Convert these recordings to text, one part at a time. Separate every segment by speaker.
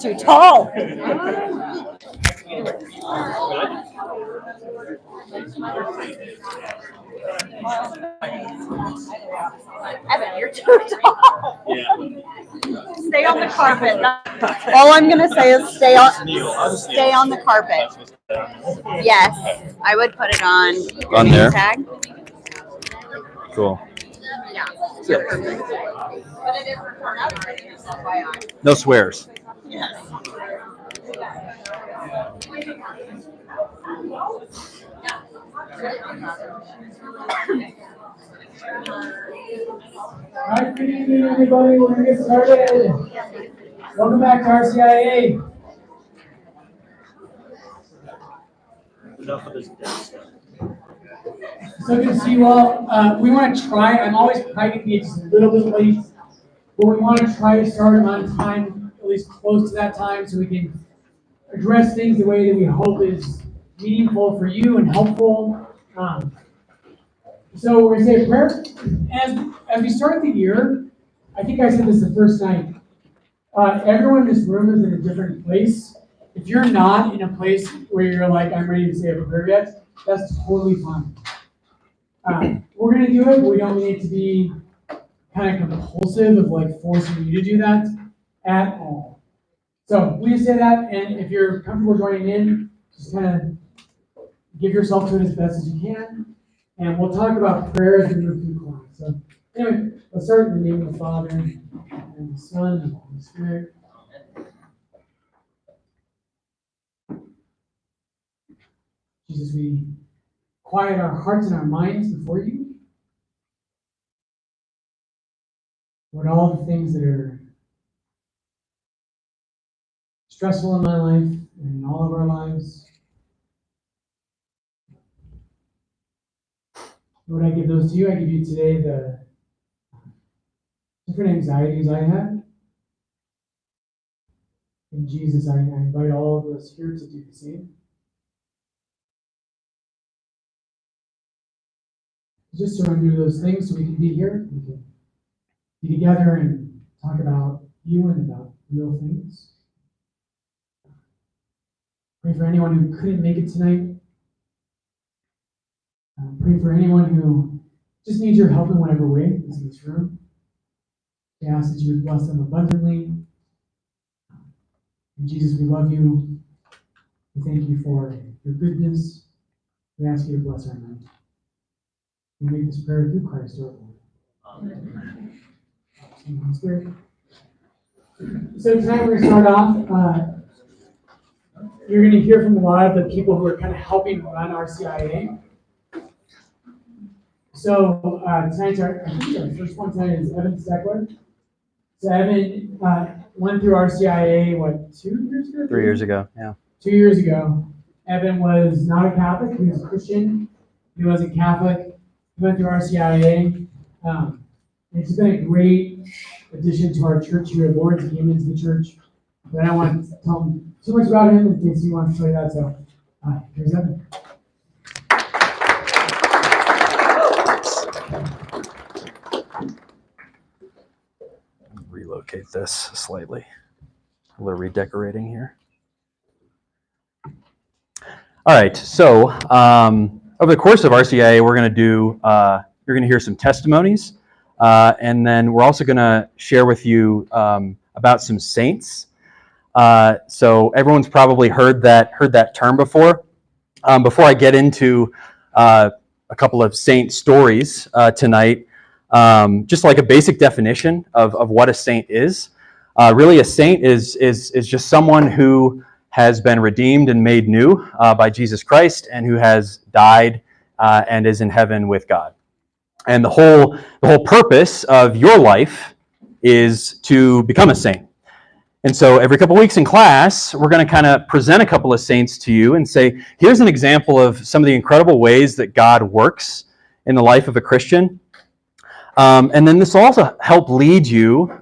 Speaker 1: Too tall. Evan, you're too tall. Stay on the carpet. All I'm gonna say is stay on the carpet. Yes, I would put it on
Speaker 2: there.
Speaker 1: Tag.
Speaker 2: Cool.
Speaker 1: Yeah, you're perfect. But it is recorded, FYI.
Speaker 2: No swears.
Speaker 1: Yes.
Speaker 3: All right, good evening, everybody. We're going to get started. Welcome back to RCIA. So good to see you all. We want to try, I'm always probably going to be just a little bit late, but we want to try to start on time, at least close to that time, so we can address things the way that we hope is meaningful for you and helpful. So we're going to say a prayer. As we start the year, I think I said this the first night. Everyone in this room is in a different place. If you're not in a place where you're like, I'm ready to say a prayer yet, that's totally fine. We're going to do it, but we don't need it to be kind of compulsive of like forcing you to do that at all. So we just say that, and if you're comfortable joining in, just kind of give yourself to it as best as you can. And we'll talk about prayer as we move through class. So anyway, let's start in the name of the Father, and the Son, and the Holy Spirit. Jesus, we quiet our hearts and our minds before you. Lord, all the things that are stressful in my life and in all of our lives, Lord, I give those to you. I give you today the different anxieties I have. And Jesus, I invite all of us here to do the same. Just surrender those things so we can be here. We can be together and talk about you and about real things. Pray for anyone who couldn't make it tonight. Pray for anyone who just needs your help in whatever way is in this room. We ask that you would bless them abundantly. And Jesus, we love you. We thank you for your goodness. We ask you to bless our night. We make this prayer through Christ our Lord. Amen. Holy Spirit. So tonight we're going to start off. You're going to hear from a lot of the people who are kind of helping run RCIA. So tonight's our first one tonight is Evan Steckler. So Evan went through RCIA, 2 years ago?
Speaker 2: 3 years ago, yeah.
Speaker 3: 2 years ago. Evan was not a Catholic. He was a Christian. He wasn't Catholic. He went through RCIA. It's been a great addition to our church here at Lawrence. He came into the church. But I don't want to tell him too much about him in case he wants to tell you that. So here's Evan.
Speaker 2: Relocate this slightly. A little redecorating here. All right, so over the course of RCIA, we're going to do, you're going to hear some testimonies, and then we're also going to share with you about some saints. So everyone's probably heard that term before. Before I get into a couple of saint stories tonight, just like a basic definition of what a saint is. Really, a saint is just someone who has been redeemed and made new by Jesus Christ, and who has died and is in heaven with God. And the whole purpose of your life is to become a saint. And so every couple weeks in class, we're going to kind of present a couple of saints to you and say, here's an example of some of the incredible ways that God works in the life of a Christian. And then this will also help lead you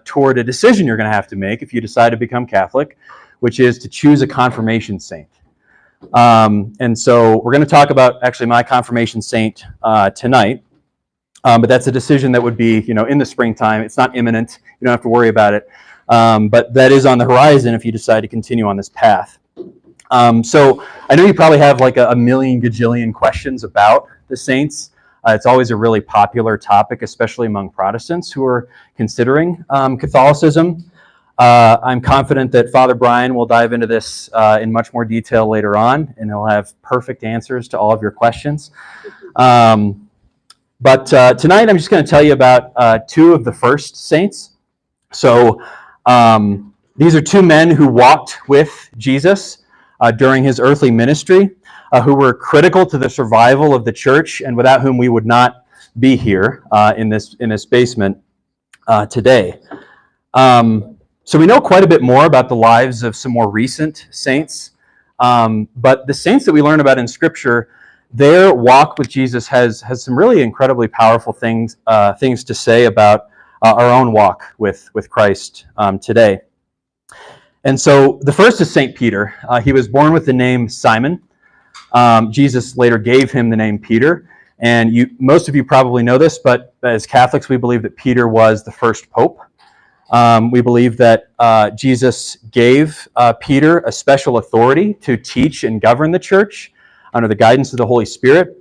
Speaker 2: toward a decision you're going to have to make if you decide to become Catholic, which is to choose a confirmation saint. And so we're going to talk about actually my confirmation saint tonight. But that's a decision that would be, in the springtime. It's not imminent. You don't have to worry about it. but that is on the horizon if you decide to continue on this path. So I know you probably have like a million gajillion questions about the saints. It's always a really popular topic, especially among Protestants who are considering Catholicism. I'm confident that Father Brian will dive into this in much more detail later on, and he'll have perfect answers to all of your questions. But tonight I'm just going to tell you about two of the first saints. So these are two men who walked with Jesus during his earthly ministry, who were critical to the survival of the church, and without whom we would not be here in this basement today. So we know quite a bit more about the lives of some more recent saints, but the saints that we learn about in Scripture, their walk with Jesus has some really incredibly powerful things to say about our own walk with Christ today. And so the first is St. Peter. He was born with the name Simon. Jesus later gave him the name Peter. And most of you probably know this, but as Catholics, we believe that Peter was the first pope. We believe that Jesus gave Peter a special authority to teach and govern the church under the guidance of the Holy Spirit.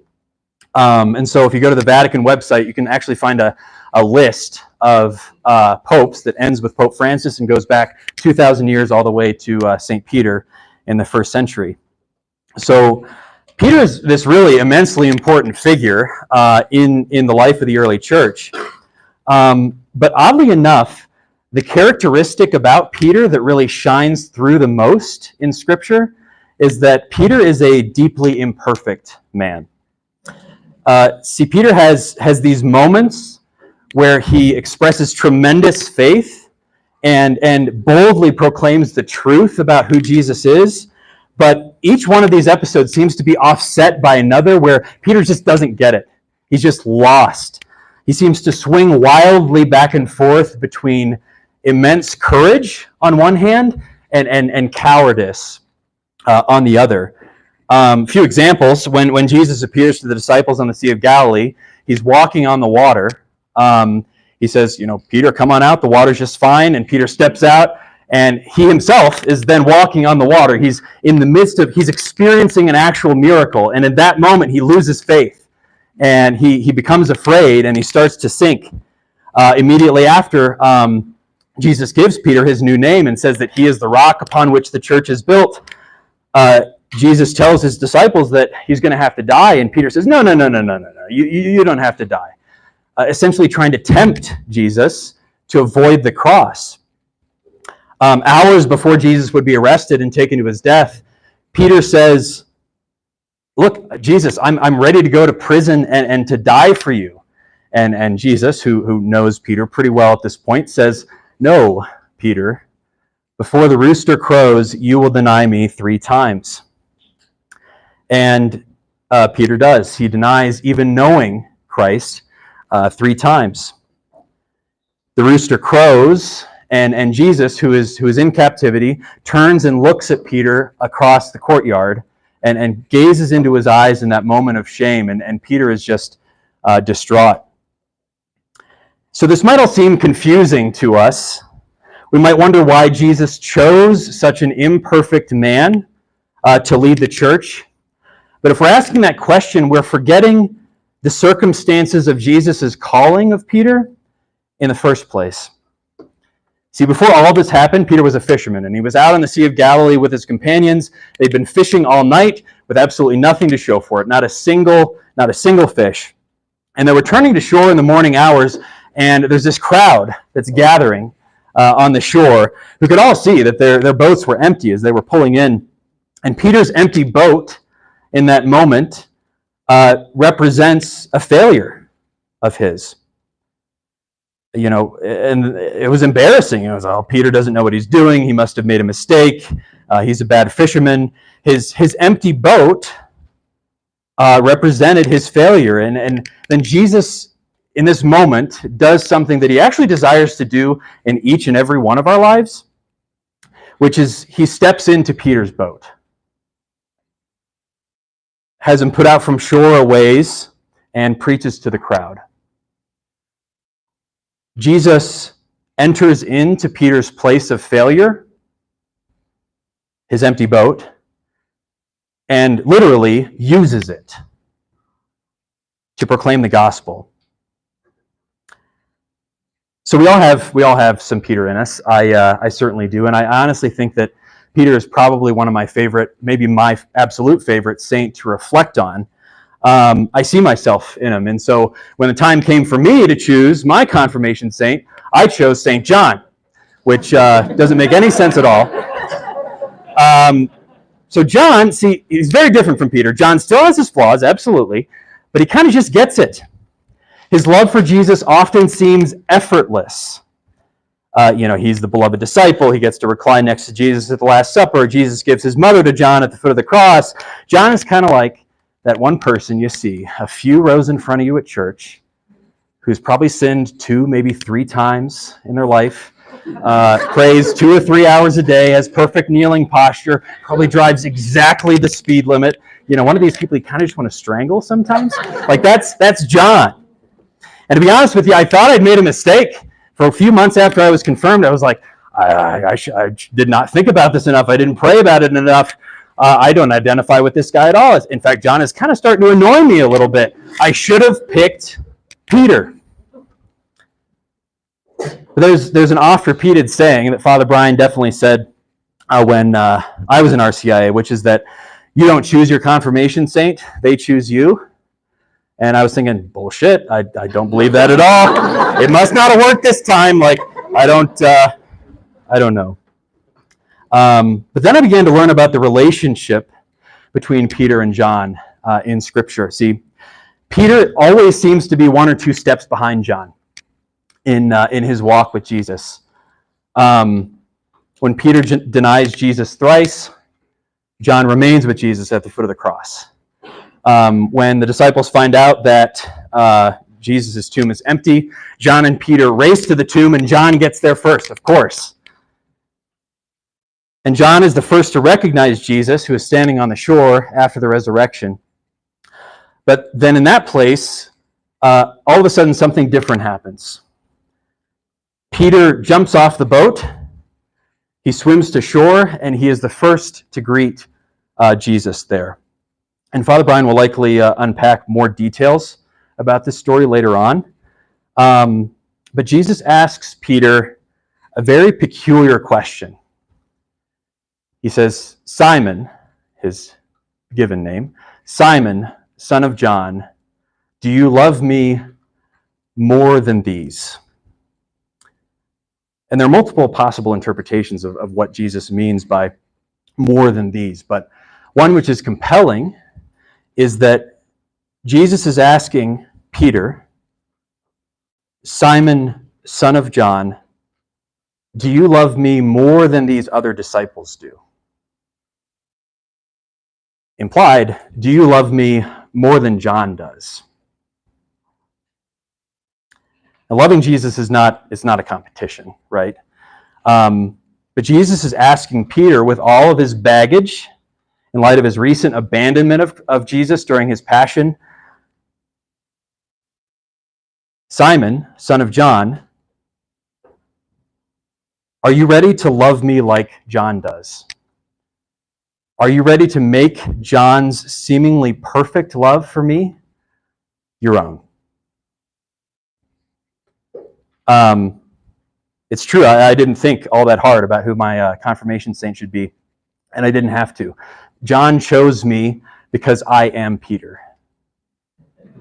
Speaker 2: And so if you go to the Vatican website, you can actually find a list of popes that ends with Pope Francis and goes back 2,000 years all the way to St. Peter in the first century. So Peter is this really immensely important figure in the life of the early church. But oddly enough, the characteristic about Peter that really shines through the most in Scripture is that Peter is a deeply imperfect man. Peter has these moments where he expresses tremendous faith and boldly proclaims the truth about who Jesus is, but each one of these episodes seems to be offset by another where Peter just doesn't get it. He's just lost. He seems to swing wildly back and forth between immense courage on one hand and cowardice on the other. A few examples. When Jesus appears to the disciples on the Sea of Galilee, he's walking on the water. He says, Peter, come on out. The water's just fine. And Peter steps out, and he himself is then walking on the water. He's experiencing an actual miracle. And in that moment, he loses faith, and he becomes afraid, and he starts to sink. Immediately after, Jesus gives Peter his new name and says that he is the rock upon which the church is built. Jesus tells his disciples that he's going to have to die, and Peter says, no, you don't have to die. Essentially trying to tempt Jesus to avoid the cross. Hours before Jesus would be arrested and taken to his death, Peter says, look, Jesus, I'm ready to go to prison and to die for you. And Jesus, who knows Peter pretty well at this point, says, no, Peter, before the rooster crows, you will deny me 3 times. And Peter does. He denies even knowing Christ 3 times. The rooster crows, and Jesus, who is in captivity, turns and looks at Peter across the courtyard and gazes into his eyes in that moment of shame, and Peter is just distraught. So this might all seem confusing to us. We might wonder why Jesus chose such an imperfect man to lead the church. But if we're asking that question, we're forgetting the circumstances of Jesus' calling of Peter in the first place. See, before all this happened, Peter was a fisherman, and he was out on the Sea of Galilee with his companions. They'd been fishing all night with absolutely nothing to show for it, not a single fish. And they're returning to shore in the morning hours, and there's this crowd that's gathering on the shore who could all see that their boats were empty as they were pulling in. And Peter's empty boat in that moment represents a failure of his. And it was embarrassing. It was, Peter doesn't know what he's doing. He must have made a mistake. He's a bad fisherman. His empty boat represented his failure. And then Jesus, in this moment, does something that he actually desires to do in each and every one of our lives, which is he steps into Peter's boat, has him put out from shore a ways, and preaches to the crowd. Jesus enters into Peter's place of failure, his empty boat, and literally uses it to proclaim the gospel. So we all have some Peter in us. I certainly do, and I honestly think that Peter is probably one of my favorite, maybe my absolute favorite saint to reflect on. I see myself in him, and so when the time came for me to choose my confirmation saint, I chose Saint John, which doesn't make any sense at all. So John, see, he's very different from Peter. John still has his flaws, absolutely, but he kind of just gets it. His love for Jesus often seems effortless. He's the beloved disciple. He gets to recline next to Jesus at the Last Supper. Jesus gives his mother to John at the foot of the cross. John is kind of like that one person you see a few rows in front of you at church who's probably sinned 2, maybe 3 times in their life, prays 2 or 3 hours a day, has perfect kneeling posture, probably drives exactly the speed limit. One of these people you kind of just want to strangle sometimes. Like that's John. And to be honest with you, I thought I'd made a mistake. For a few months after I was confirmed, I was like, I did not think about this enough. I didn't pray about it enough. I don't identify with this guy at all. In fact, John is kind of starting to annoy me a little bit. I should have picked Peter. There's an oft-repeated saying that Father Brian definitely said when I was in RCIA, which is that you don't choose your confirmation saint, they choose you. And I was thinking, bullshit, I don't believe that at all. It must not have worked this time. Like, I don't know. But then I began to learn about the relationship between Peter and John in Scripture. See, Peter always seems to be 1 or 2 steps behind John in his walk with Jesus. When Peter denies Jesus thrice, John remains with Jesus at the foot of the cross. When the disciples find out that Jesus' tomb is empty, John and Peter race to the tomb, and John gets there first, of course. And John is the first to recognize Jesus, who is standing on the shore after the resurrection. But then in that place, all of a sudden something different happens. Peter jumps off the boat, he swims to shore, and he is the first to greet Jesus there. And Father Brian will likely unpack more details about this story later on. But Jesus asks Peter a very peculiar question. He says, Simon, his given name, Simon, son of John, do you love me more than these? And there are multiple possible interpretations of what Jesus means by more than these, but one which is compelling is that Jesus is asking Peter, Simon, son of John, do you love me more than these other disciples do? Implied, do you love me more than John does? Now, loving Jesus is not a competition, right? But Jesus is asking Peter, with all of his baggage, in light of his recent abandonment of Jesus during his passion, Simon, son of John, are you ready to love me like John does? Are you ready to make John's seemingly perfect love for me your own? It's true, I didn't think all that hard about who my confirmation saint should be, and I didn't have to. John chose me because I am Peter.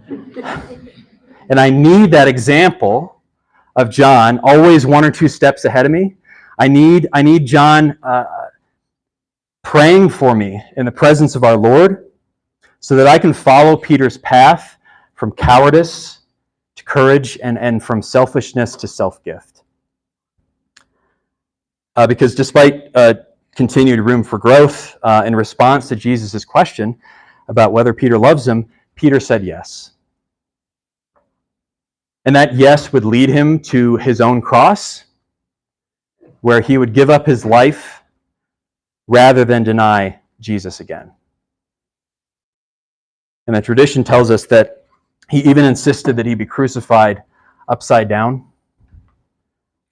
Speaker 2: And I need that example of John always 1 or 2 steps ahead of me. I need John praying for me in the presence of our Lord so that I can follow Peter's path from cowardice to courage and from selfishness to self-gift. Because despite continued room for growth in response to Jesus' question about whether Peter loves him, Peter said yes. And that yes would lead him to his own cross, where he would give up his life rather than deny Jesus again. And the tradition tells us that he even insisted that he be crucified upside down,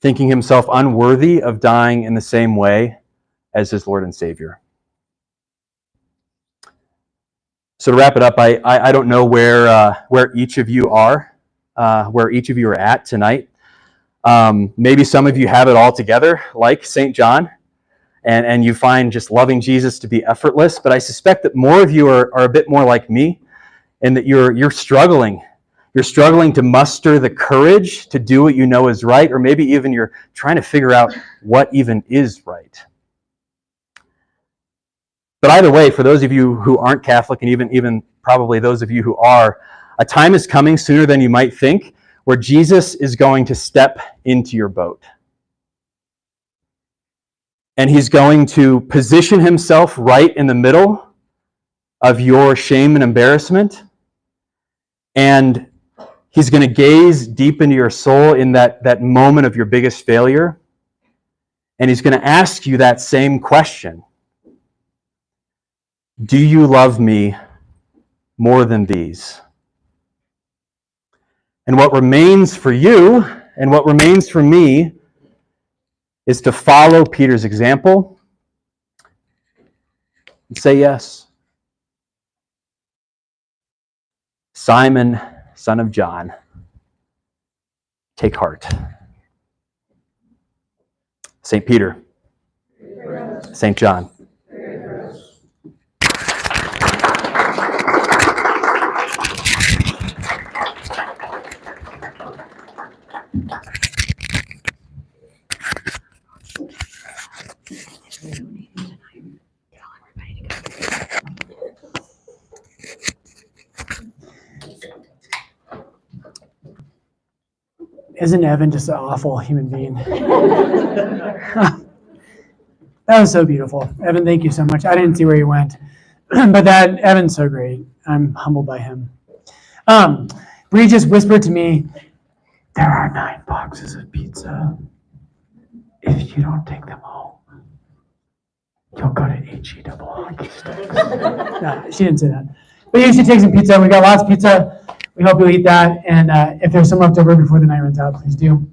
Speaker 2: thinking himself unworthy of dying in the same way as his Lord and Savior. So to wrap it up, I don't know where each of you are, where each of you are at tonight. Maybe some of you have it all together, like St. John, and you find just loving Jesus to be effortless. But I suspect that more of you are a bit more like me, and that you're struggling. You're struggling to muster the courage to do what you know is right, or maybe even you're trying to figure out what even is right. But either way, for those of you who aren't Catholic, and even probably those of you who are, a time is coming sooner than you might think where Jesus is going to step into your boat. And he's going to position himself right in the middle of your shame and embarrassment. And he's going to gaze deep into your soul in that moment of your biggest failure. And he's going to ask you that same question. Do you love me more than these? And what remains for you, and what remains for me, is to follow Peter's example and say yes. Simon, son of John, take heart. St. Peter, St. John.
Speaker 3: Isn't Evan just an awful human being? That was so beautiful. Evan, thank you so much. I didn't see where you went, but Evan's so great. I'm humbled by him. Bree just whispered to me, there are 9 boxes of pizza. If you don't take them home, you'll go to HE double hockey sticks. No, she didn't say that. But you should take some pizza. We got lots of pizza. We hope you'll eat that. And if there's some left over before the night runs out, please do.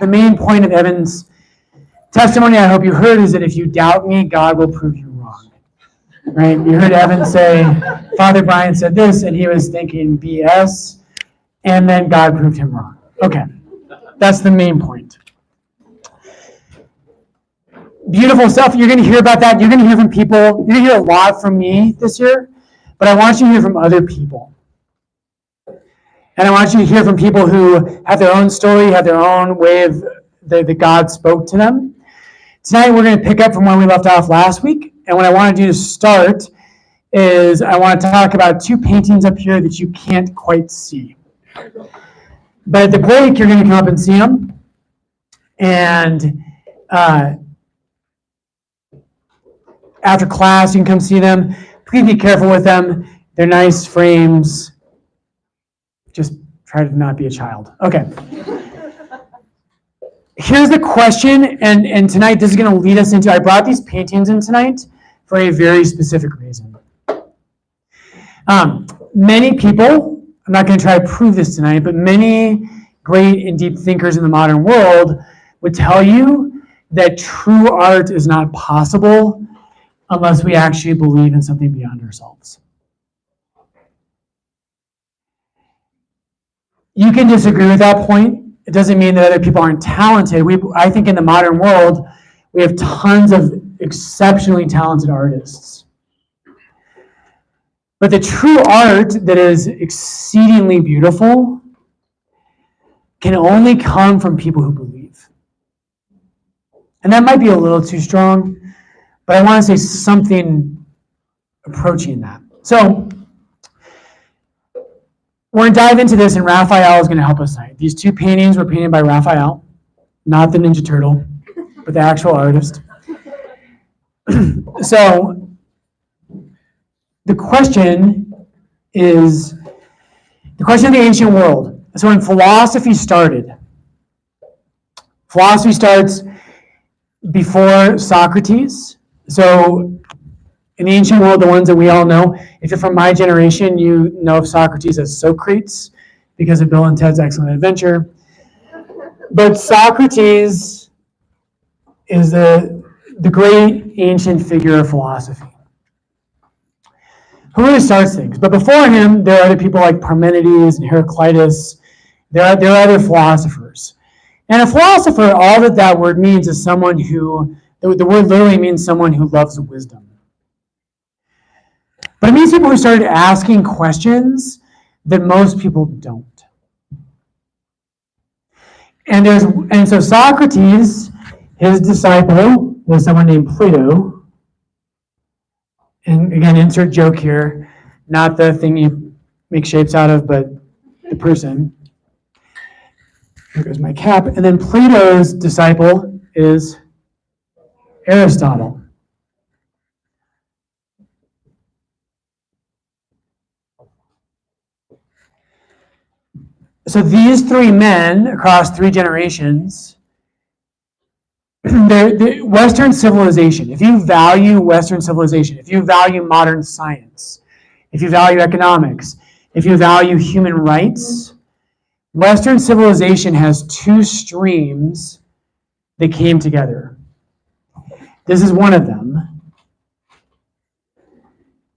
Speaker 3: The main point of Evan's testimony, I hope you heard, is that if you doubt me, God will prove you wrong. Right? You heard Evan say, Father Brian said this, and he was thinking BS, and then God proved him wrong. Okay. That's the main point. Beautiful stuff. You're going to hear about that. You're going to hear from people. You're going to hear a lot from me this year, but I want you to hear from other people. And I want you to hear from people who have their own story, have their own way of that God spoke to them. Tonight we're going to pick up from where we left off last week. And what I want to do to start is I want to talk about 2 paintings up here that you can't quite see. But at the break, you're going to come up and see them. And after class, you can come see them. Please be careful with them. They're nice frames. Just try to not be a child. Okay. Here's the question, and tonight this is going to lead us into, I brought these paintings in tonight for a very specific reason. Many people, I'm not going to try to prove this tonight, but many great and deep thinkers in the modern world would tell you that true art is not possible unless we actually believe in something beyond ourselves. You can disagree with that point. It doesn't mean that other people aren't talented. I think in the modern world, we have tons of exceptionally talented artists. But the true art that is exceedingly beautiful can only come from people who believe. And that might be a little too strong, but I want to say something approaching that. So, we're going to dive into this, and Raphael is going to help us tonight. These 2 paintings were painted by Raphael, not the Ninja Turtle, but the actual artist. So, the question is the question of the ancient world. So, when philosophy starts before Socrates. So, in the ancient world, the ones that we all know, if you're from my generation, you know of Socrates as Socrates because of Bill and Ted's Excellent Adventure. But Socrates is the great ancient figure of philosophy, who really starts things. But before him, there are other people like Parmenides and Heraclitus. There are other philosophers. And a philosopher, all that word means is someone who, the word literally means someone who loves wisdom. But it means people who started asking questions that most people don't. And so Socrates, his disciple, was someone named Plato. And again, insert joke here, not the thing you make shapes out of, but the person. Here goes my cap. And then Plato's disciple is Aristotle. So these three men across 3 generations, they're Western civilization. If you value Western civilization, if you value modern science, if you value economics, if you value human rights, Western civilization has 2 streams that came together. This is one of them.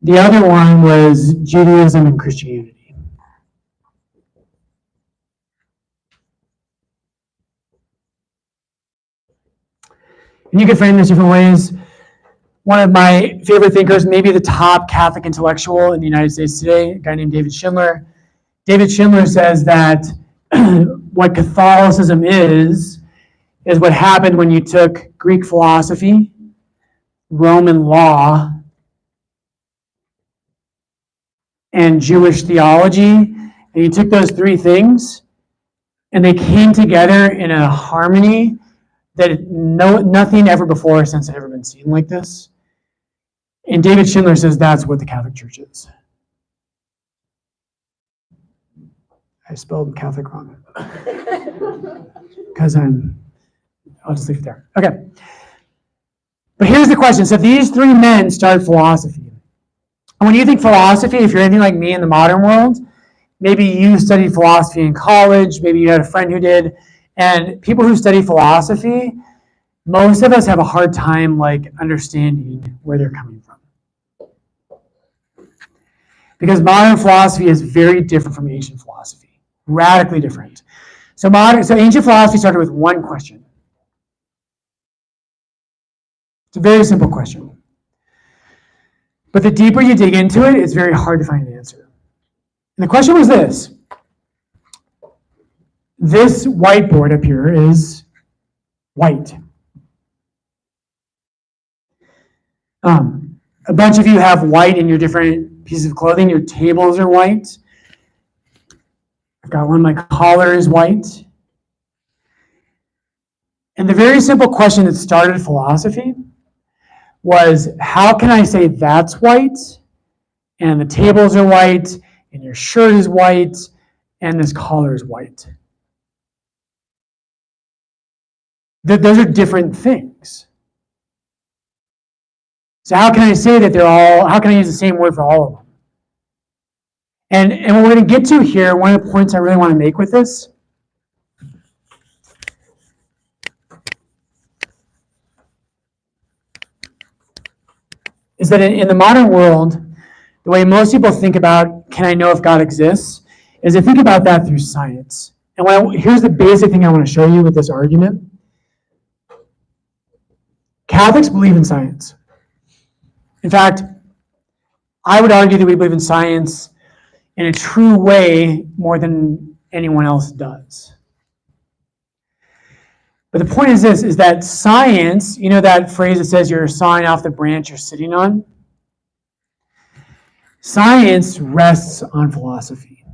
Speaker 3: The other one was Judaism and Christianity. And you can frame this different ways. One of my favorite thinkers, maybe the top Catholic intellectual in the United States today, a guy named David Schindler. David Schindler says that what Catholicism is what happened when you took Greek philosophy, Roman law, and Jewish theology, and you took those 3 things, and they came together in a harmony that nothing ever before or since had ever been seen like this. And David Schindler says that's what the Catholic Church is. I spelled Catholic wrong. Because I'll just leave it there. Okay. But here's the question. So these 3 men start philosophy. And when you think philosophy, if you're anything like me in the modern world, maybe you studied philosophy in college, maybe you had a friend who did, and people who study philosophy, most of us have a hard time understanding where they're coming from. Because modern philosophy is very different from ancient philosophy, radically different. So ancient philosophy started with one question. It's a very simple question. But the deeper you dig into it, it's very hard to find an answer. And the question was this. This whiteboard up here is white. A bunch of you have white in your different pieces of clothing. Your tables are white. I've got one, my collar is white. And the very simple question that started philosophy was, how can I say that's white, and the tables are white, and your shirt is white, and this collar is white? Those are different things. So how can I say that how can I use the same word for all of them? And what we're going to get to here, one of the points I really want to make with this, is that in the modern world, the way most people think about, can I know if God exists, is they think about that through science. And here's the basic thing I want to show you with this argument. Catholics believe in science. In fact, I would argue that we believe in science in a true way more than anyone else does. But the point is this, is that science, you know that phrase that says you're sawing off the branch you're sitting on? Science rests on philosophy.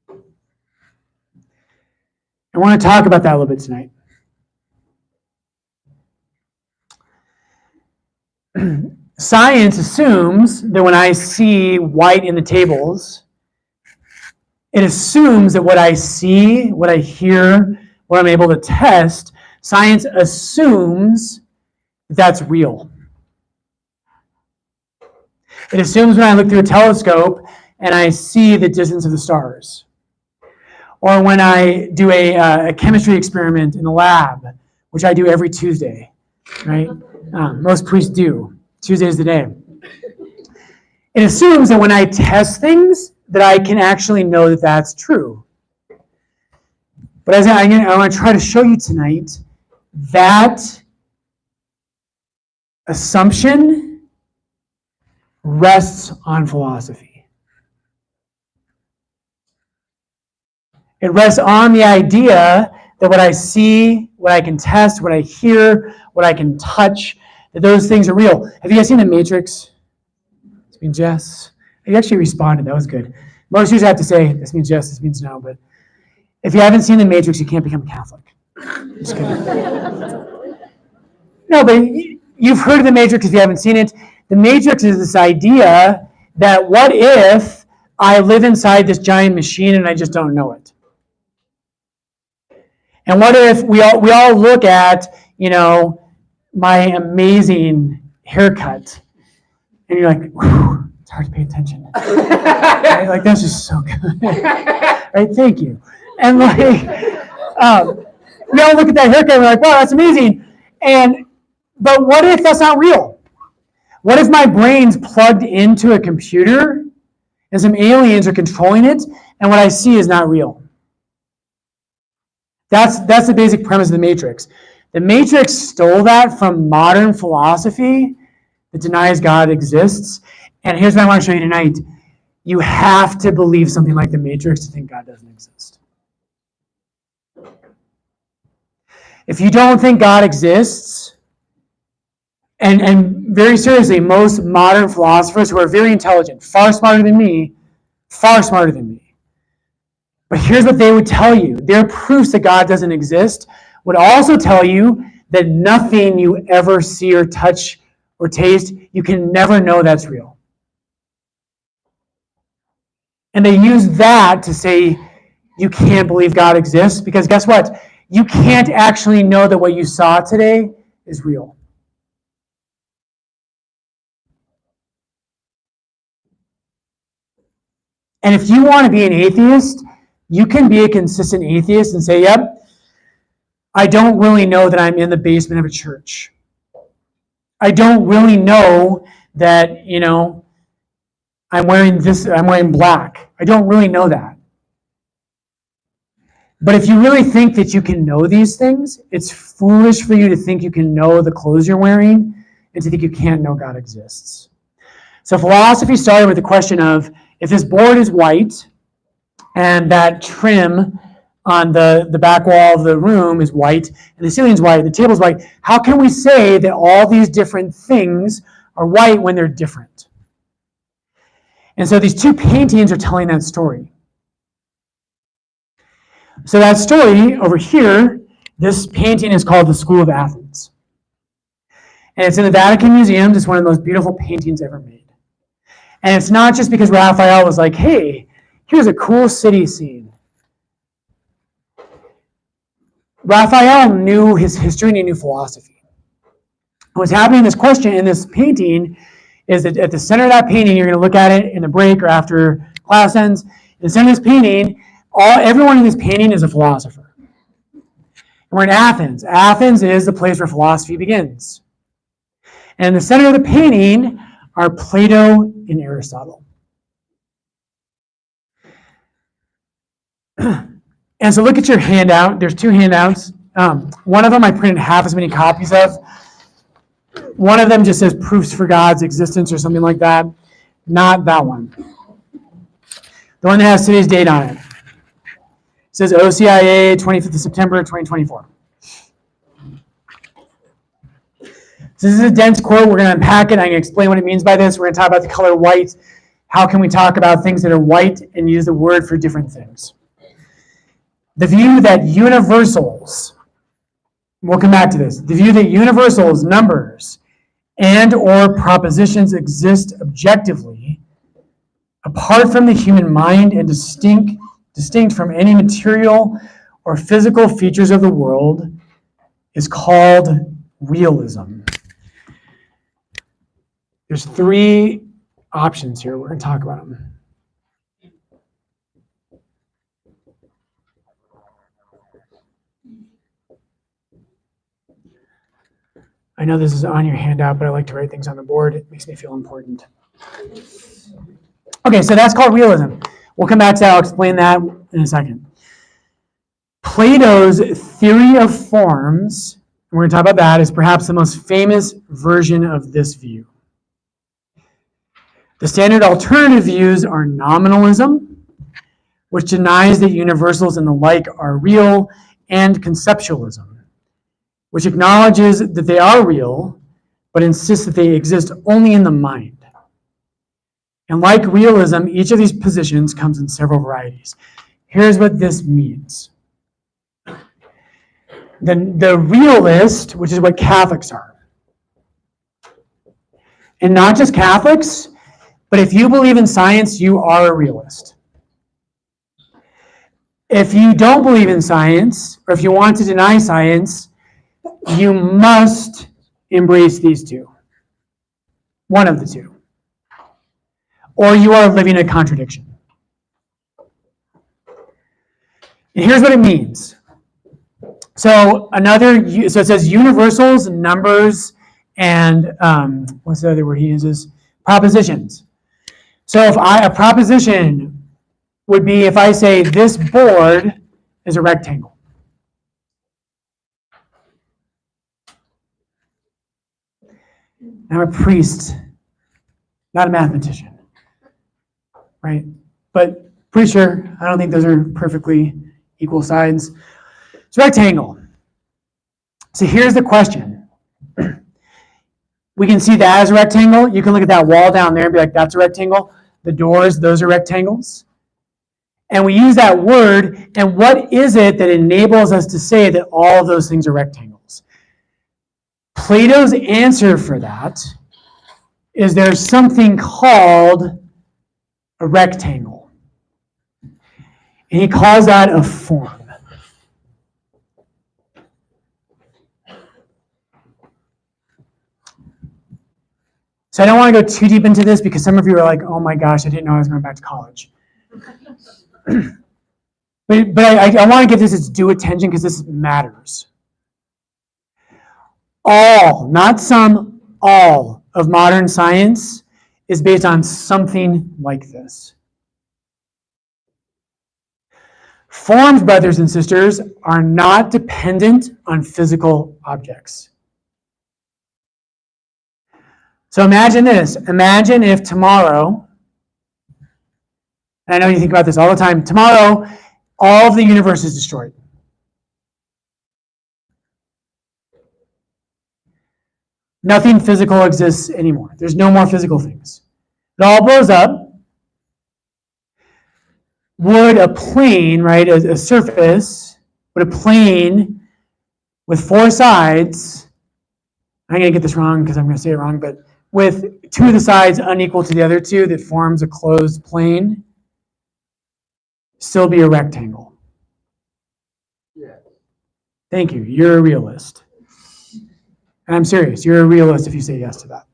Speaker 3: I want to talk about that a little bit tonight. Science assumes that when I see white in the tables, it assumes that what I see, what I hear, what I'm able to test, science assumes that's real. It assumes when I look through a telescope and I see the distance of the stars. or when I do a chemistry experiment in the lab, which I do every Tuesday, right? Most priests do. Tuesday is the day. It assumes that when I test things, that I can actually know that that's true. But as I want to try to show you tonight, that assumption rests on philosophy. It rests on the idea that what I see, what I can test, what I hear, what I can touch, that those things are real. Have you guys seen The Matrix? This means yes. You actually responded. That was good. Most usually have to say, this means yes, this means no. But if you haven't seen The Matrix, you can't become a Catholic. Just kidding. No, but you've heard of The Matrix if you haven't seen it. The Matrix is this idea that what if I live inside this giant machine and I just don't know it? And what if we all look at, my amazing haircut, and you're like, whew, it's hard to pay attention. Right? Like, that's just so good. Right? Thank you. And we all look at that haircut and we're like, wow, that's amazing. But what if that's not real? What if my brain's plugged into a computer and some aliens are controlling it and what I see is not real? That's the basic premise of The Matrix. The Matrix stole that from modern philosophy that denies God exists. And here's what I want to show you tonight. You have to believe something like The Matrix to think God doesn't exist. If you don't think God exists, and very seriously, most modern philosophers who are very intelligent, far smarter than me, but here's what they would tell you. Their proofs that God doesn't exist would also tell you that nothing you ever see or touch or taste, you can never know that's real. And they use that to say you can't believe God exists because guess what? You can't actually know that what you saw today is real. And if you want to be an atheist, you can be a consistent atheist and say, yep, I don't really know that I'm in the basement of a church. I don't really know that, I'm wearing black. I don't really know that. But if you really think that you can know these things, it's foolish for you to think you can know the clothes you're wearing and to think you can't know God exists. So philosophy started with the question of, if this board is white and that trim on the back wall of the room is white and the ceiling's white, the table's white, how can we say that all these different things are white when they're different? And so these two paintings are telling that story. So that story over here, this painting is called The School of Athens. And it's in the Vatican Museum. It's one of the most beautiful paintings ever made. And it's not just because Raphael was like, hey, here's a cool city scene. Raphael knew his history and he knew philosophy. What's happening in this question, in this painting, is that at the center of that painting, you're going to look at it in the break or after class ends. In the center of this painting, everyone in this painting is a philosopher. And we're in Athens. Athens is the place where philosophy begins. And in the center of the painting are Plato and Aristotle. And so look at your handout. There's two handouts. One of them I printed half as many copies of. One of them just says proofs for God's existence or something like that. Not that one. The one that has today's date on it. It says OCIA 25th of September 2024. So this is a dense quote. We're going to unpack it. I'm going to explain what it means by this. We're going to talk about the color white. How can we talk about things that are white and use the word for different things? The view that universals, we'll come back to this, the view that universals, numbers, and or propositions exist objectively, apart from the human mind and distinct from any material or physical features of the world, is called realism. There's three options here. We're going to talk about them. I know this is on your handout, but I like to write things on the board. It makes me feel important. Okay, so that's called realism. We'll come back to that. I'll explain that in a second. Plato's theory of forms, and we're going to talk about that, is perhaps the most famous version of this view. The standard alternative views are nominalism, which denies that universals and the like are real, and conceptualism, which acknowledges that they are real, but insists that they exist only in the mind. And like realism, each of these positions comes in several varieties. Here's what this means. The realist, which is what Catholics are, and not just Catholics, but if you believe in science, you are a realist. If you don't believe in science, or if you want to deny science, you must embrace these two. One of the two. Or you are living a contradiction. And here's what it means. So it says universals, numbers, and what's the other word he uses? Propositions. So a proposition would be if I say this board is a rectangle. I'm a priest, not a mathematician, right? But pretty sure, I don't think those are perfectly equal sides. It's a rectangle. So here's the question. We can see that as a rectangle. You can look at that wall down there and be like, that's a rectangle. The doors, those are rectangles. And we use that word, and what is it that enables us to say that all of those things are rectangles? Plato's answer for that is there's something called a rectangle. And he calls that a form. So I don't want to go too deep into this because some of you are like, oh my gosh, I didn't know I was going back to college. But I want to give this its due attention because this matters. All, not some, all of modern science is based on something like this. Forms, brothers and sisters, are not dependent on physical objects. So imagine this. Imagine if tomorrow, and I know you think about this all the time, tomorrow, all of the universe is destroyed. Nothing physical exists anymore. There's no more physical things. It all blows up. Would a plane, right, a surface, would a plane with four sides, I'm going to get this wrong because I'm going to say it wrong, but with two of the sides unequal to the other two that forms a closed plane, still be a rectangle? Yeah. Thank you. You're a realist. And I'm serious. You're a realist if you say yes to that.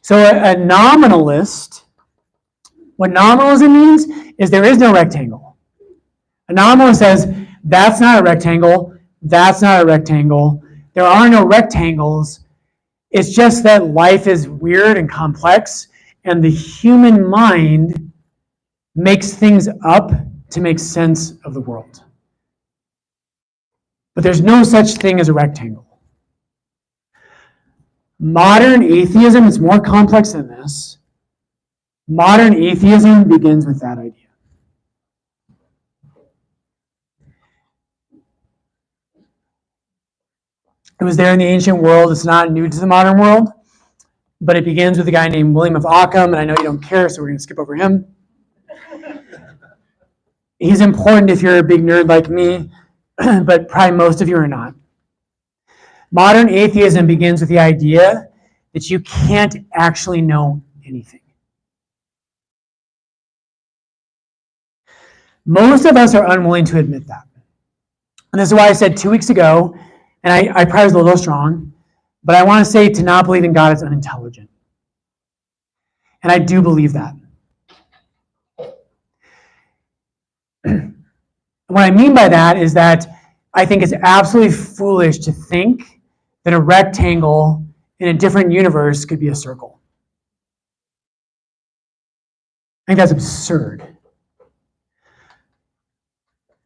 Speaker 3: So a nominalist, what nominalism means is there is no rectangle. A nominalist says, that's not a rectangle, that's not a rectangle, there are no rectangles. It's just that life is weird and complex, and the human mind makes things up to make sense of the world. But there's no such thing as a rectangle. Modern atheism is more complex than this. Modern atheism begins with that idea. It was there in the ancient world. It's not new to the modern world, but it begins with a guy named William of Ockham, and I know you don't care, so we're going to skip over him. He's important if you're a big nerd like me, but probably most of you are not. Modern atheism begins with the idea that you can't actually know anything. Most of us are unwilling to admit that. And this is why I said 2 weeks ago, and I probably was a little strong, but I want to say to not believe in God is unintelligent. And I do believe that. What I mean by that is that I think it's absolutely foolish to think that a rectangle in a different universe could be a circle. I think that's absurd.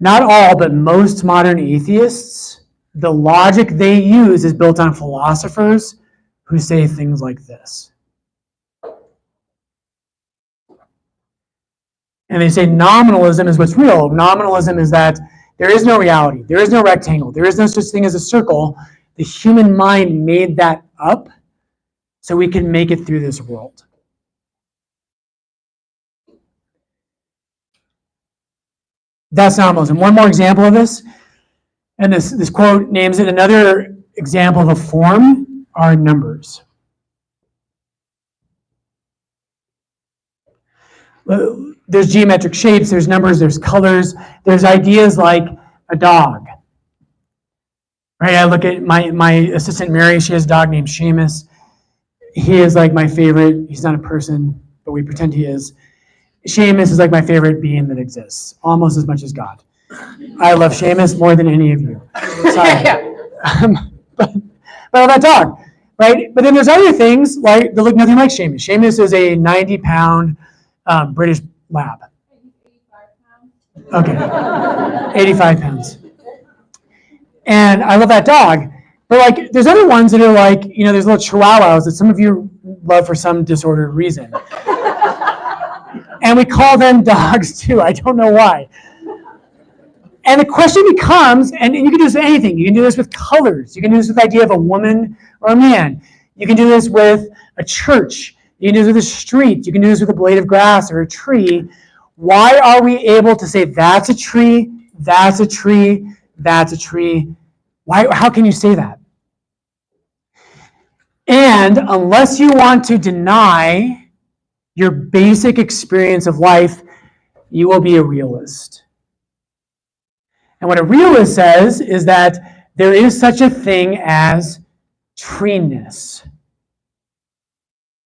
Speaker 3: Not all, but most modern atheists, the logic they use is built on philosophers who say things like this. And they say nominalism is what's real. Nominalism is that there is no reality. There is no rectangle. There is no such thing as a circle. The human mind made that up so we can make it through this world. That's nominalism. One more example of this, and this quote names it. Another example of a form are numbers. There's geometric shapes, there's numbers, there's colors, there's ideas like a dog. Right? I look at my assistant Mary, she has a dog named Seamus. He is like my favorite. He's not a person, but we pretend he is. Seamus is like my favorite being that exists, almost as much as God. I love Seamus more than any of you. Sorry. But I love that dog, right? But then there's other things like that look nothing like Seamus. Seamus is a 90-pound British lab. 85 pounds. Okay, 85 pounds. And I love that dog. But like, there's other ones that are like, there's little chihuahuas that some of you love for some disordered reason. And we call them dogs too. I don't know why. And the question becomes, and you can do this with anything. You can do this with colors. You can do this with the idea of a woman or a man. You can do this with a church. You can do this with a street. You can do this with a blade of grass or a tree. Why are we able to say that's a tree, that's a tree, that's a tree? Why? How can you say that? And unless you want to deny your basic experience of life, you will be a realist. And what a realist says is that there is such a thing as treeness.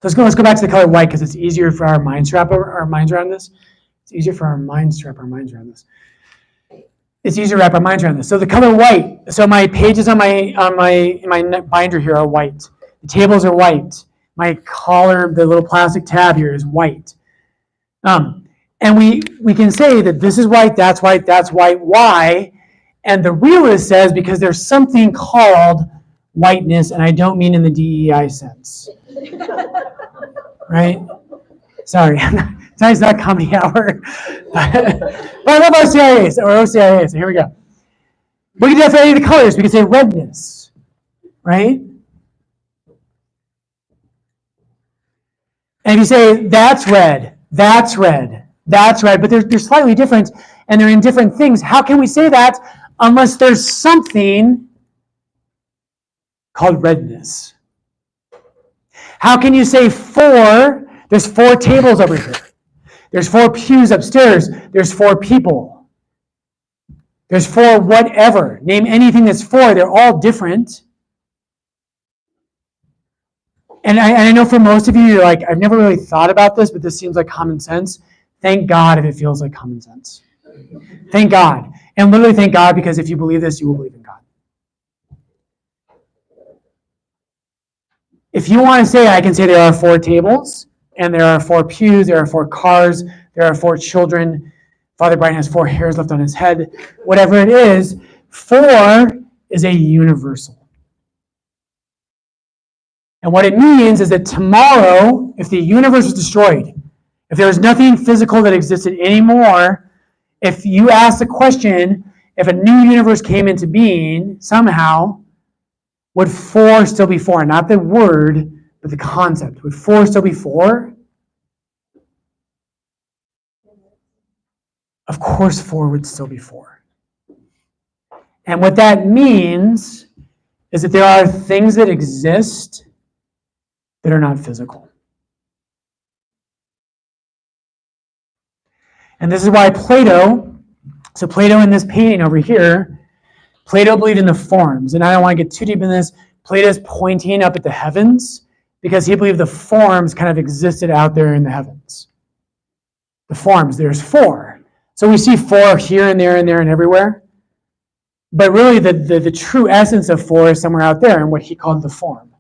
Speaker 3: Let's go back to the color white because it's easier for our minds to wrap our minds around this. It's easier for our minds to wrap our minds around this. It's easier to wrap our minds around this. So the color white. So my pages in my binder here are white. The tables are white. My collar, the little plastic tab here is white. And we can say that this is white, that's white, that's white. Why? And the realist says because there's something called whiteness, and I don't mean in the DEI sense. Right? Sorry, tonight's not comedy hour. But I love OCIA, so here we go. We can define any of the colors. We can say redness, right? And if you say, that's red, that's red, that's red, but they're slightly different, and they're in different things. How can we say that unless there's something called redness? How can you say there's 4 tables over here. There's 4 pews upstairs. There's 4 people. There's 4 whatever. Name anything that's 4. They're all different. And I know for most of you, you're like, I've never really thought about this, but this seems like common sense. Thank God if it feels like common sense. Thank God. And literally thank God, because if you believe this, you will believe in God. If you want to say, I can say there are 4 tables, and there are 4 pews, there are 4 cars, there are 4 children. Father Brian has 4 hairs left on his head. Whatever it is, 4 is a universal. And what it means is that tomorrow, if the universe is destroyed, if there was nothing physical that existed anymore, if you ask the question, if a new universe came into being somehow, would 4 still be 4? Not the word, but the concept. Would 4 still be 4? Of course 4 would still be 4. And what that means is that there are things that exist that are not physical. And this is why Plato in this painting over here, Plato believed in the forms. And I don't want to get too deep in this. Plato's pointing up at the heavens because he believed the forms kind of existed out there in the heavens. The forms, there's 4. So we see 4 here and there and there and everywhere. But really, the true essence of four is somewhere out there in what he called the form.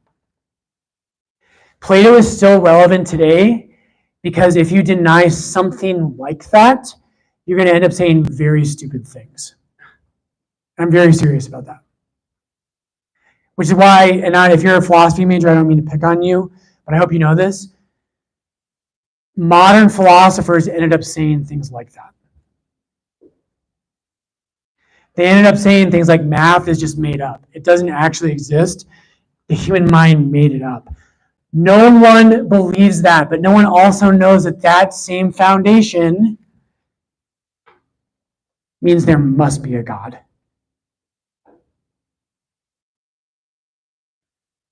Speaker 3: Plato is still relevant today because if you deny something like that, you're going to end up saying very stupid things. I'm very serious about that. Which is why, and if you're a philosophy major, I don't mean to pick on you, but I hope you know this. Modern philosophers ended up saying things like that. They ended up saying things like math is just made up. It doesn't actually exist. The human mind made it up. No one believes that, but no one also knows that that same foundation means there must be a God.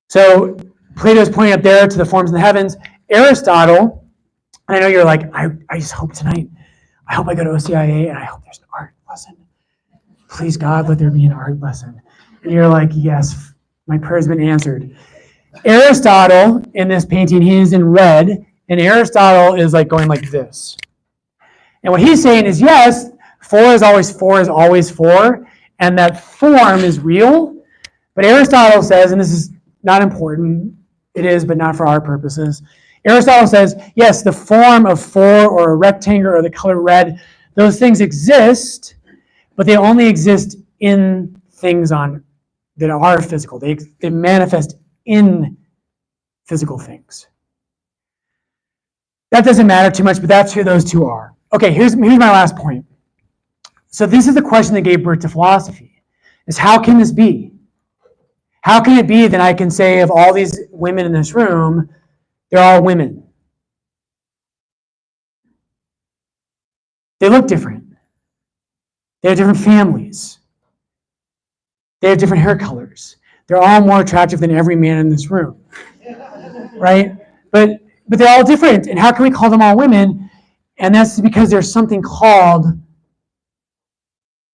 Speaker 3: So Plato's pointing up there to the forms in the heavens. Aristotle, and I know you're like, I just hope tonight, I hope I go to OCIA and I hope there's an art lesson. Please God, let there be an art lesson. And you're like, yes, my prayer's been answered. Aristotle, in this painting, he is in red, and Aristotle is like going like this. And what he's saying is, yes, four is always four, and that form is real. But Aristotle says, and this is not important, it is, but not for our purposes. Aristotle says, yes, the form of four or a rectangle or the color red, those things exist, but they only exist in things that are physical. They manifest in physical things. That doesn't matter too much, but that's who those two are. Okay, here's my last point. So this is the question that gave birth to philosophy, is how can this be? How can it be that I can say of all these women in this room, they're all women? They look different. They have different families. They have different hair colors. They're all more attractive than every man in this room, right? But they're all different. And how can we call them all women? And that's because there's something called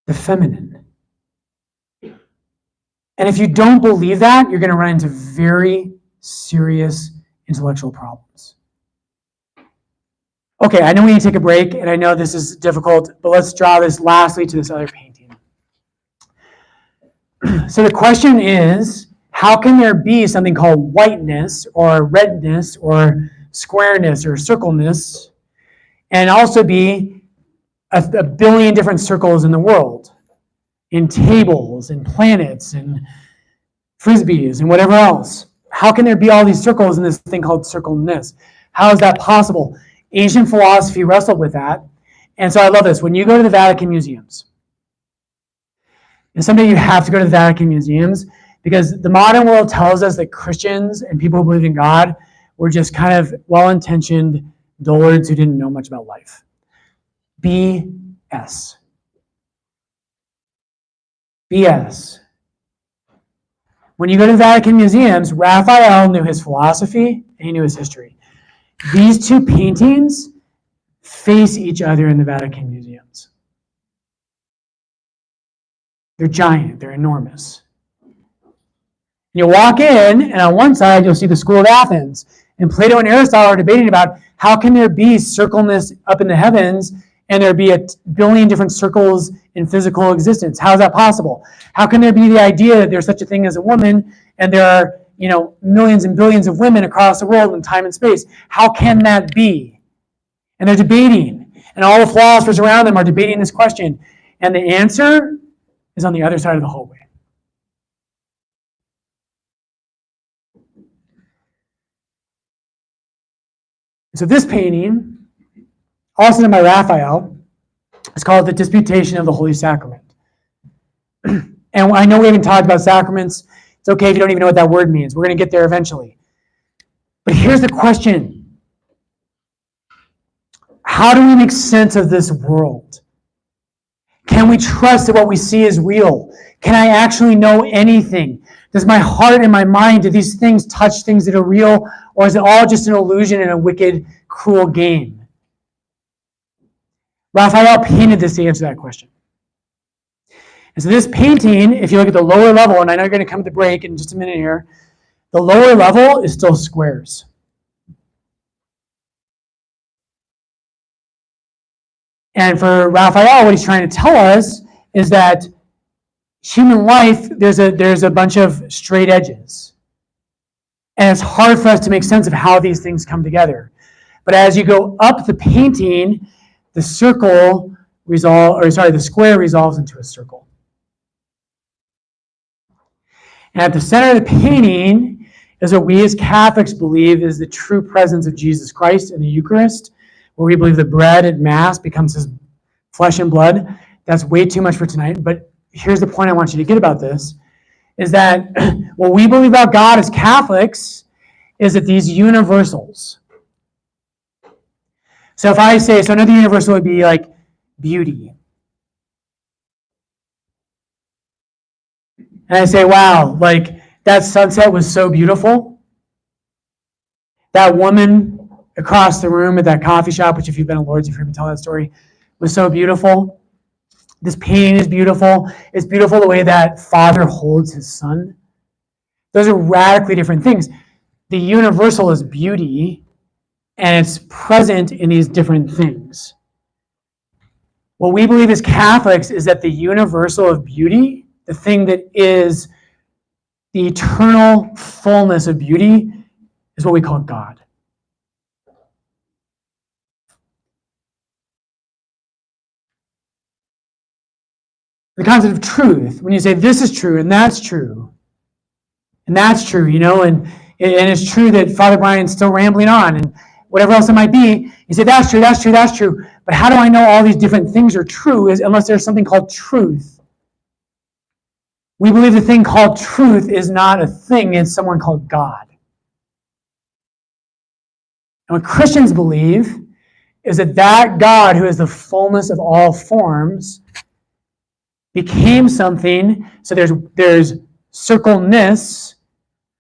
Speaker 3: the feminine. And if you don't believe that, you're going to run into very serious intellectual problems. Okay, I know we need to take a break, and I know this is difficult, but let's draw this lastly to this other painting. So the question is, how can there be something called whiteness or redness or squareness or circleness, and also be a billion different circles in the world, in tables and planets and frisbees and whatever else? How can there be all these circles in this thing called circleness? How is that possible? Ancient philosophy wrestled with that. And so I love this. When you go to the Vatican museums, and someday you have to go to the Vatican museums, because the modern world tells us that Christians and people who believe in God were just kind of well-intentioned dullards who didn't know much about life. BS. BS. When you go to the Vatican museums, Raphael knew his philosophy and he knew his history. These two paintings face each other in the Vatican museums. They're giant, they're enormous. You walk in, and on one side you'll see the School of Athens. And Plato and Aristotle are debating about how can there be circleness up in the heavens and there be a billion different circles in physical existence. How is that possible? How can there be the idea that there's such a thing as a woman and there are, millions and billions of women across the world in time and space? How can that be? And they're debating. And all the philosophers around them are debating this question. And the answer is on the other side of the hallway. So this painting, also done by Raphael, is called The Disputation of the Holy Sacrament. And I know we haven't talked about sacraments. It's okay if you don't even know what that word means. We're going to get there eventually. But here's the question. How do we make sense of this world? Can we trust that what we see is real? Can I actually know anything? Does my heart and my mind, do these things touch things that are real? Or is it all just an illusion and a wicked, cruel game? Raphael painted this to answer that question. And so this painting, if you look at the lower level, and I know you're going to come to the break in just a minute here, the lower level is still squares. And for Raphael, what he's trying to tell us is that human life, there's a bunch of straight edges. And it's hard for us to make sense of how these things come together. But as you go up the painting, the square resolves into a circle. And at the center of the painting is what we as Catholics believe is the true presence of Jesus Christ in the Eucharist, where we believe the bread at Mass becomes his flesh and blood. That's way too much for tonight, but here's the point I want you to get about this, is that what we believe about God as Catholics is that these universals. So if I say, so another universal would be like beauty. And I say, wow, like that sunset was so beautiful. That woman across the room at that coffee shop, which if you've been at Lourdes, you've heard me tell that story, was so beautiful. This painting is beautiful. It's beautiful the way that Father holds his son. Those are radically different things. The universal is beauty, and it's present in these different things. What we believe as Catholics is that the universal of beauty, the thing that is the eternal fullness of beauty, is what we call God. The concept of truth, when you say this is true and that's true, and it's true that Father Brian's still rambling on and whatever else it might be, you say that's true, that's true, that's true. But how do I know all these different things are true unless there's something called truth? We believe the thing called truth is not a thing, it's someone called God. And what Christians believe is that God, who is the fullness of all forms, became something. So there's circleness,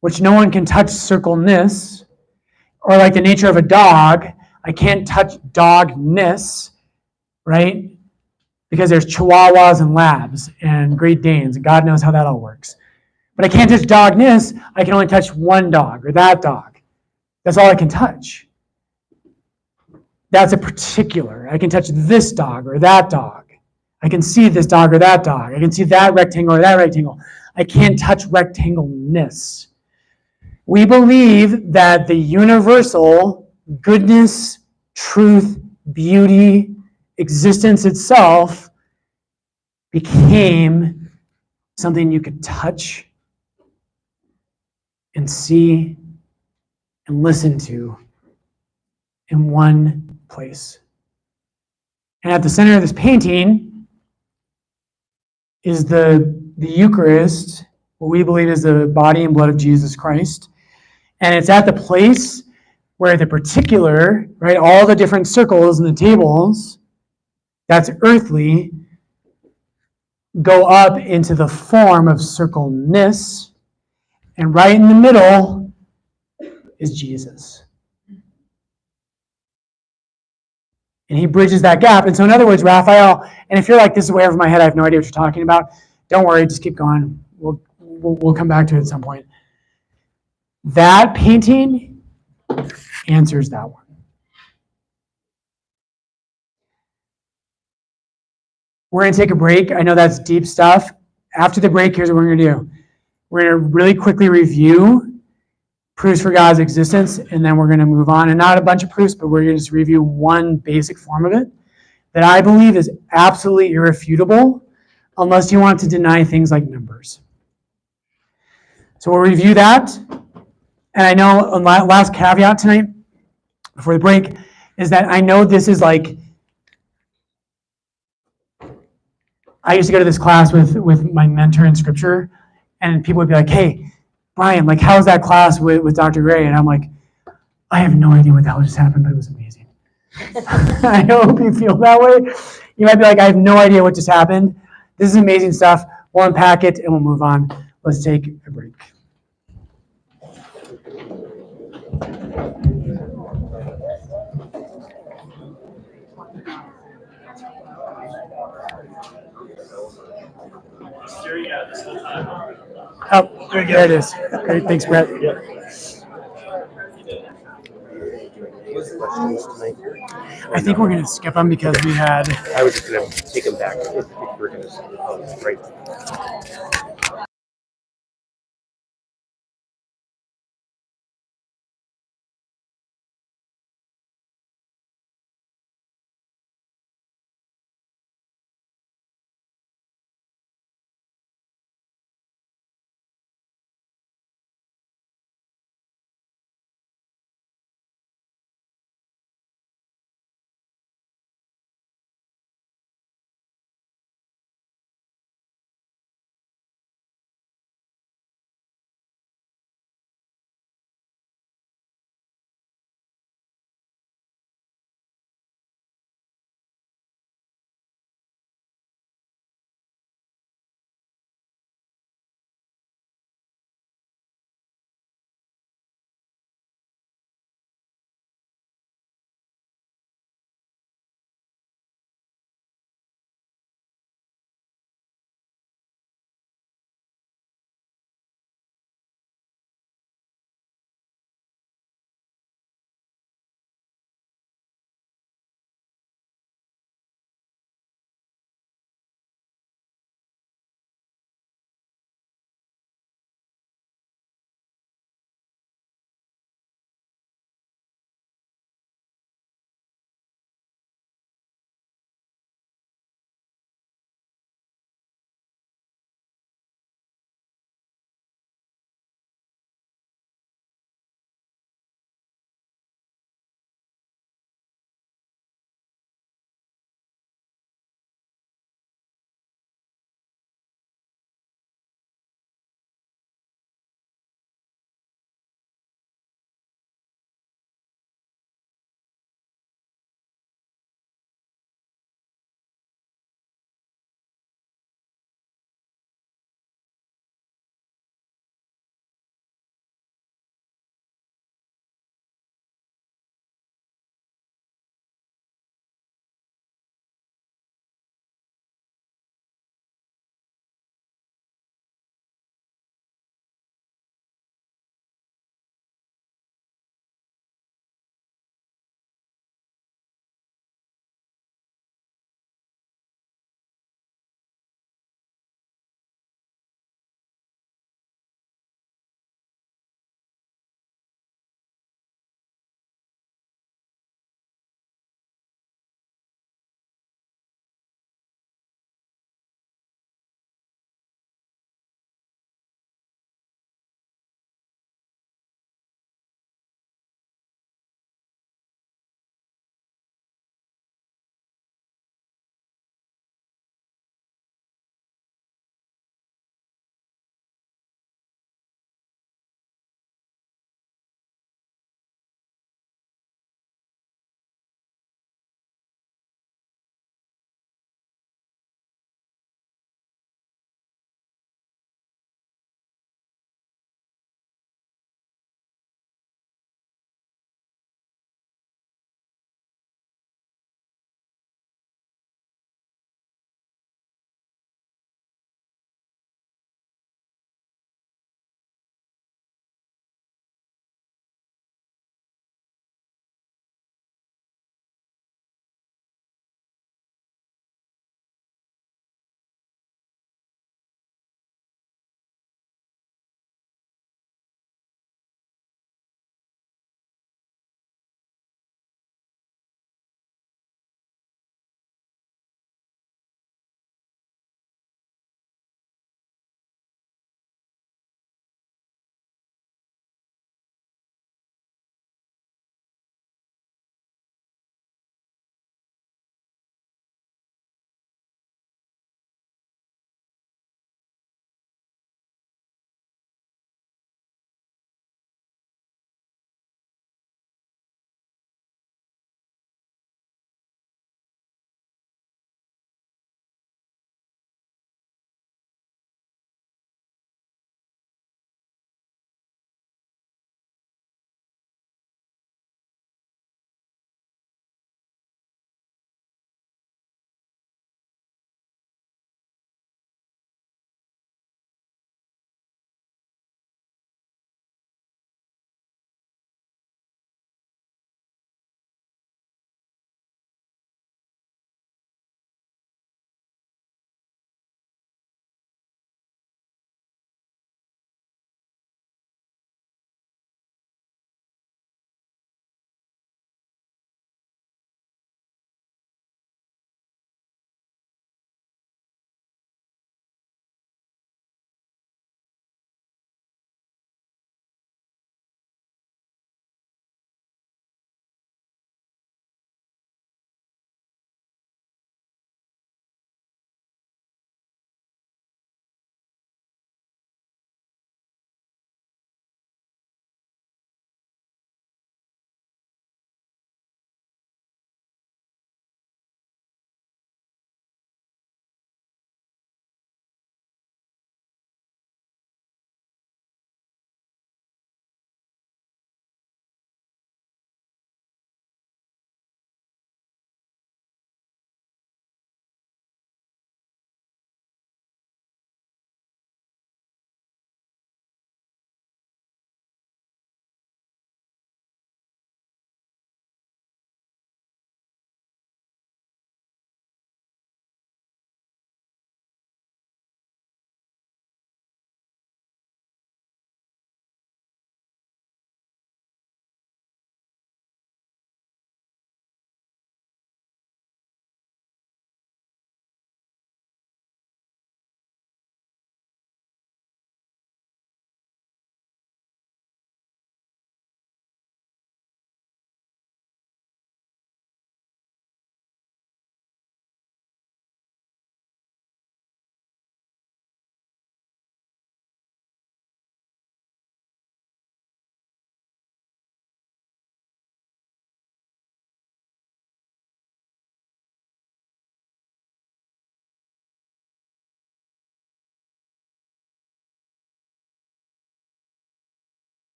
Speaker 3: which no one can touch circleness, or like the nature of a dog, I can't touch dogness, right? Because there's Chihuahuas and Labs and Great Danes, and God knows how that all works. But I can't touch dogness, I can only touch one dog or that dog. That's all I can touch. That's a particular. I can touch this dog or that dog. I can see this dog or that dog. I can see that rectangle or that rectangle. I can't touch rectangleness. We believe that the universal goodness, truth, beauty, existence itself became something you could touch and see and listen to in one place. And at the center of this painting is the Eucharist, what we believe is the body and blood of Jesus Christ. And it's at the place where the particular, right, all the different circles and the tables, that's earthly, go up into the form of circleness. And right in the middle is Jesus. And he bridges that gap. And so in other words, Raphael, and if you're like, this is way over my head, I have no idea what you're talking about, don't worry, just keep going. We'll come back to it at some point. That painting answers that one. We're going to take a break. I know that's deep stuff. After the break, here's what we're going to do. We're going to really quickly review proofs for God's existence, and then we're going to move on. And not a bunch of proofs, but we're going to just review one basic form of it that I believe is absolutely irrefutable unless you want to deny things like numbers. So we'll review that. And I know a last caveat tonight before the break is that I know this is like, I used to go to this class with my mentor in scripture, and people would be like, hey, Brian, like, how's that class with Dr. Gray? And I'm like, I have no idea what the hell just happened, but it was amazing. I hope you feel that way. You might be like, I have no idea what just happened. This is amazing stuff. We'll unpack it and we'll move on. Let's take a break. Oh, there it is. Great, thanks, Brett.
Speaker 4: the questions tonight?
Speaker 3: I think we're gonna skip them because we had.
Speaker 4: I was just gonna take them back if we're gonna. Right.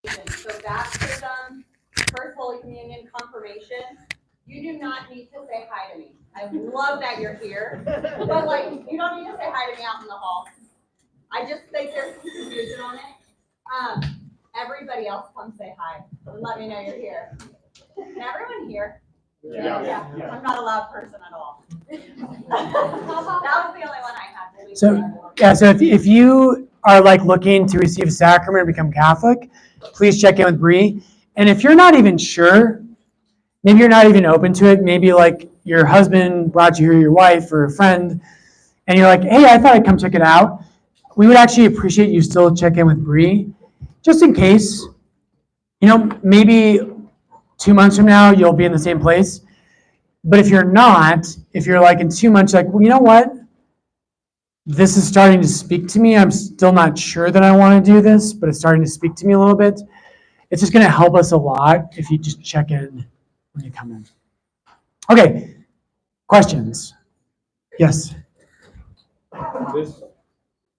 Speaker 1: So baptism, First Holy Communion, confirmation, you do not need to say hi to me. I love that you're here, but like, you don't need to say hi to me out in the hall. I just think there's some confusion on it. Everybody else come say hi and let me know you're here. Can everyone hear? Yeah. I'm not a loud person at all. That was the only one I had.
Speaker 3: So if you are like looking to receive a sacrament or become Catholic, please check in with Bree. And if you're not even sure, maybe you're not even open to it, maybe like your husband brought you here, your wife or a friend, and you're like, hey, I thought I'd come check it out. We would actually appreciate you still check in with Bree, just in case, maybe 2 months from now, you'll be in the same place. But if you're not, if you're like in 2 months, like, well, you know what? This is starting to speak to me. I'm still not sure that I want to do this, but it's starting to speak to me a little bit. It's just going to help us a lot if you just check in when you come in. Okay, questions? Yes.
Speaker 5: This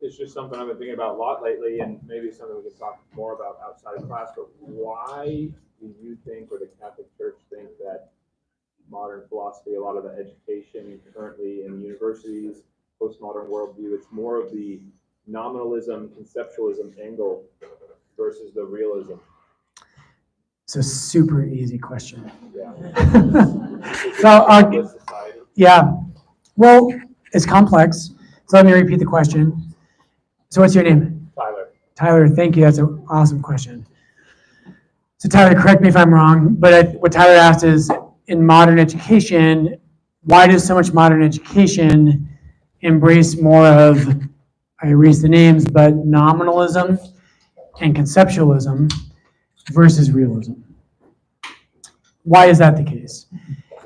Speaker 5: is just something I've been thinking about a lot lately, and maybe something we can talk more about outside of class, but why do you think, or the Catholic Church think, that modern philosophy, a lot of the education currently in universities, postmodern worldview, it's more of the nominalism, conceptualism angle versus the realism?
Speaker 3: It's a super easy question.
Speaker 5: Yeah.
Speaker 3: Yeah. Well, it's complex. So let me repeat the question. So what's your name?
Speaker 5: Tyler.
Speaker 3: Tyler, thank you. That's an awesome question. So Tyler, correct me if I'm wrong, but what Tyler asked is, in modern education, why does so much modern education embrace more of, I erased the names, but nominalism and conceptualism versus realism? Why is that the case?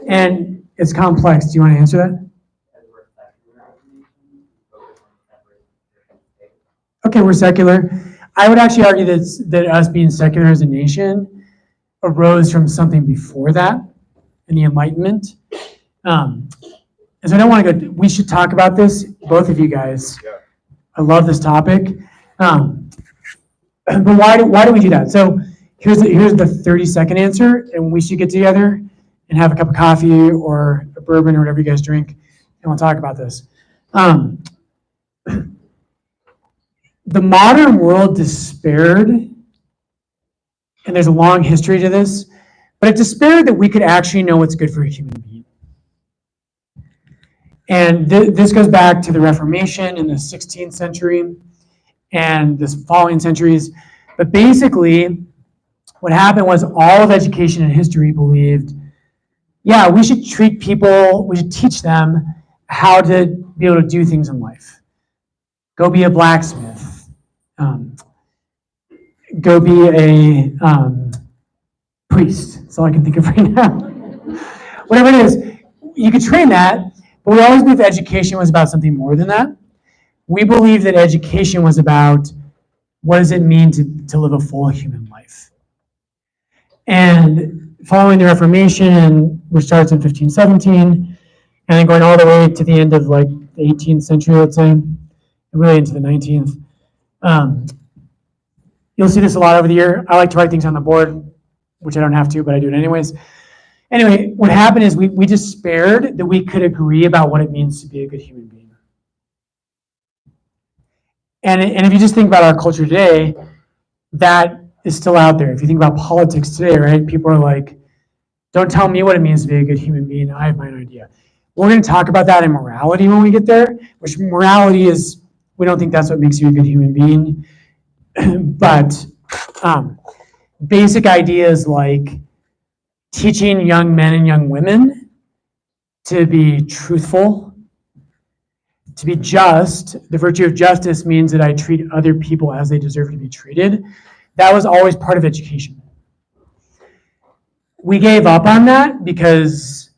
Speaker 3: And it's complex. Do you want to answer that? Okay, we're secular. I would actually argue that us being secular as a nation arose from something before that, in the Enlightenment. And so I don't want to go, we should talk about this, both of you guys.
Speaker 5: Yeah.
Speaker 3: I love this topic. But why do we do that? So here's the 30-second answer, and we should get together and have a cup of coffee or a bourbon or whatever you guys drink, and we'll talk about this. The modern world despaired, and there's a long history to this, but it despaired that we could actually know what's good for a human being. And this goes back to the Reformation in the 16th century and the following centuries. But basically, what happened was all of education and history believed, yeah, we should treat people, we should teach them how to be able to do things in life. Go be a blacksmith. Go be a priest. That's all I can think of right now. Whatever it is, you could train that, but we always believed education was about something more than that. We believe that education was about what does it mean to live a full human life. And following the Reformation, which starts in 1517, and then going all the way to the end of like the 18th century, let's say, and really into the 19th, you'll see this a lot over the year. I like to write things on the board, which I don't have to, but I do it anyways. Anyway, what happened is we despaired that we could agree about what it means to be a good human being. And if you just think about our culture today, that is still out there. If you think about politics today, right? People are like, don't tell me what it means to be a good human being. I have my own idea. We're going to talk about that in morality when we get there, which morality is, we don't think that's what makes you a good human being. But basic ideas like teaching young men and young women to be truthful, to be just. The virtue of justice means that I treat other people as they deserve to be treated. That was always part of education. We gave up on that because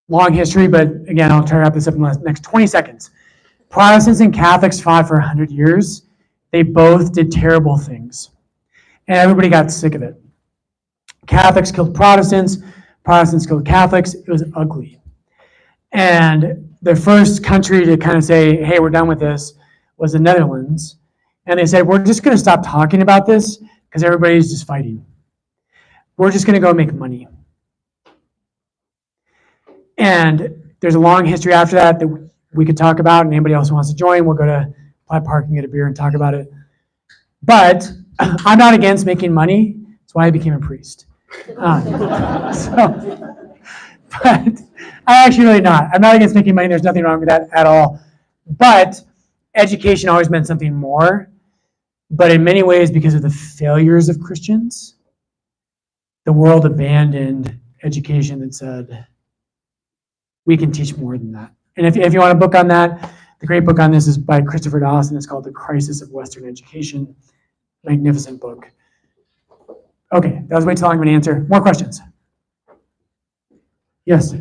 Speaker 3: long history, but again, I'll try to wrap this up in the next 20 seconds. Protestants and Catholics fought for 100 years. They both did terrible things, and everybody got sick of it. Catholics killed Protestants, Protestants killed Catholics. It was ugly. And the first country to kind of say, hey, we're done with this, was the Netherlands. And they said, we're just going to stop talking about this because everybody's just fighting. We're just going to go make money. And there's a long history after that that we could talk about, and anybody else who wants to join, we'll go to Plaid Park and get a beer and talk about it. But I'm not against making money. That's why I became a priest. But I'm actually really not. I'm not against making money. There's nothing wrong with that at all. But education always meant something more. But in many ways, because of the failures of Christians, the world abandoned education that said, we can teach more than that. And if you want a book on that, the great book on this is by Christopher Dawson. It's called The Crisis of Western Education. Magnificent book. Okay, that was way too long of an answer. More questions? Yes,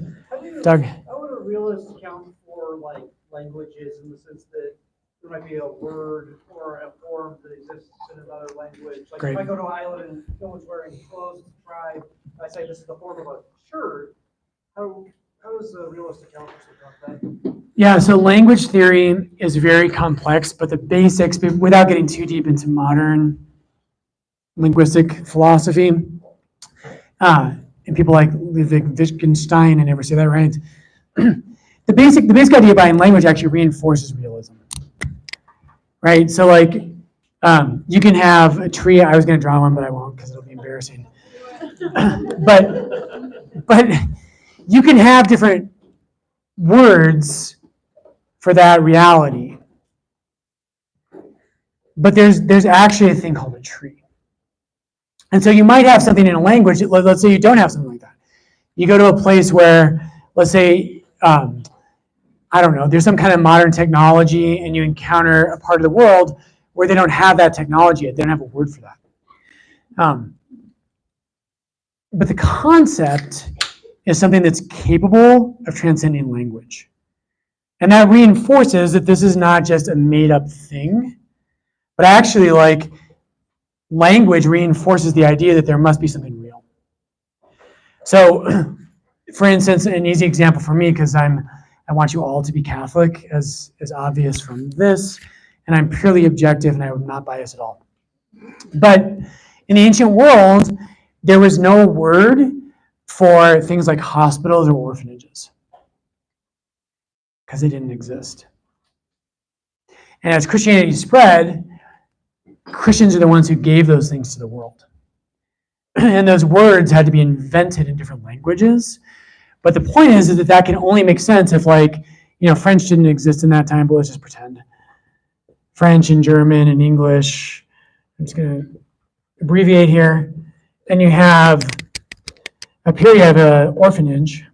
Speaker 3: Doug.
Speaker 6: How would a realist account for like languages in the sense that there might be a word or a form that exists in another language? Like
Speaker 3: Great.
Speaker 6: if I go to an island and no one's wearing clothes, it's a tribe, I say this is the form of a shirt. How does a realist account for something like that?
Speaker 3: Yeah, so language theory is very complex, but the basics, without getting too deep into modern linguistic philosophy, and people like Ludwig Wittgenstein, I never say that right. The basic idea behind language actually reinforces realism, right? So like, you can have a tree. I was going to draw one, but I won't because it'll be embarrassing. But you can have different words for that reality, but there's actually a thing called a tree. And so you might have something in a language, let's say you don't have something like that. You go to a place where, let's say, I don't know, there's some kind of modern technology and you encounter a part of the world where they don't have that technology yet. They don't have a word for that. But the concept is something that's capable of transcending language. And that reinforces that this is not just a made-up thing, but actually, like, language reinforces the idea that there must be something real. So, for instance, an easy example for me, because I want you all to be Catholic, as obvious from this, and I'm purely objective and I would not bias at all. But in the ancient world, there was no word for things like hospitals or orphanages, because they didn't exist. And as Christianity spread, Christians are the ones who gave those things to the world. And those words had to be invented in different languages. But the point is that that can only make sense if, like, French didn't exist in that time, but let's just pretend. French and German and English. I'm just going to abbreviate here. And you have, up here you have an orphanage.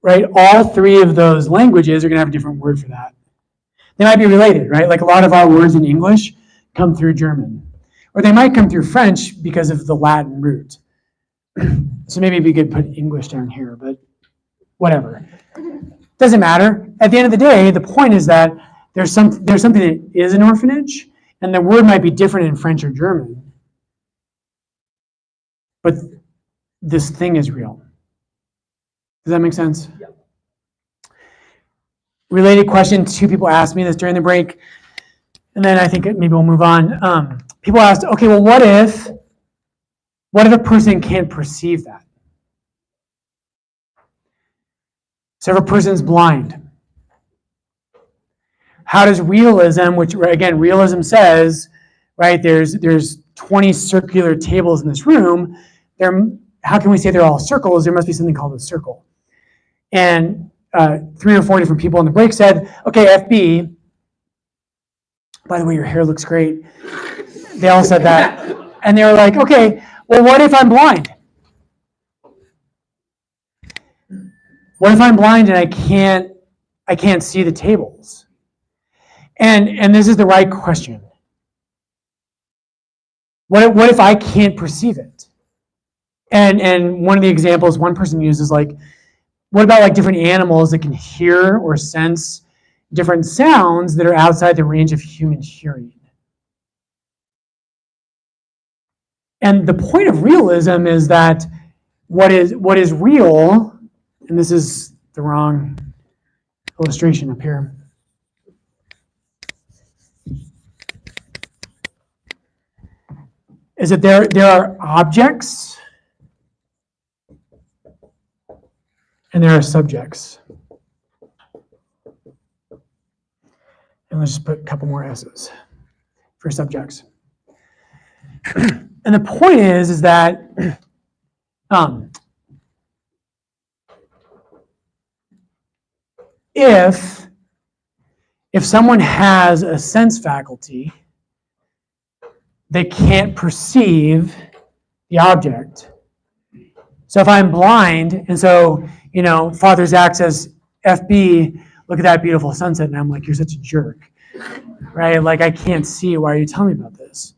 Speaker 3: Right? All three of those languages are going to have a different word for that. They might be related, right? Like a lot of our words in English come through German. Or they might come through French because of the Latin root. So maybe we could put English down here, but whatever. Doesn't matter. At the end of the day, the point is that there's something that is an orphanage, and the word might be different in French or German. But this thing is real. Does that make sense?
Speaker 6: Yeah.
Speaker 3: Related question, two people asked me this during the break, and then I think maybe we'll move on. People asked, okay, well, what if a person can't perceive that? So if a person's blind, how does realism, which again, realism says, right, there's 20 circular tables in this room, how can we say they're all circles? There must be something called a circle. And 3 or 4 different people on the break said, okay, FB, by the way, your hair looks great. They all said that. And they were like, okay, well, what if I'm blind? What if I'm blind and I can't see the tables? And this is the right question. What if I can't perceive it? And one of the examples one person uses, like, what about like different animals that can hear or sense different sounds that are outside the range of human hearing? And the point of realism is that what is real, and this is the wrong illustration up here. is that there are objects and there are subjects. And let's just put a couple more S's for subjects. And the point is that if someone has a sense faculty, they can't perceive the object. So if I'm blind, and so, Father Zach says, FB, look at that beautiful sunset, and I'm like, you're such a jerk, right? Like, I can't see, why are you telling me about this?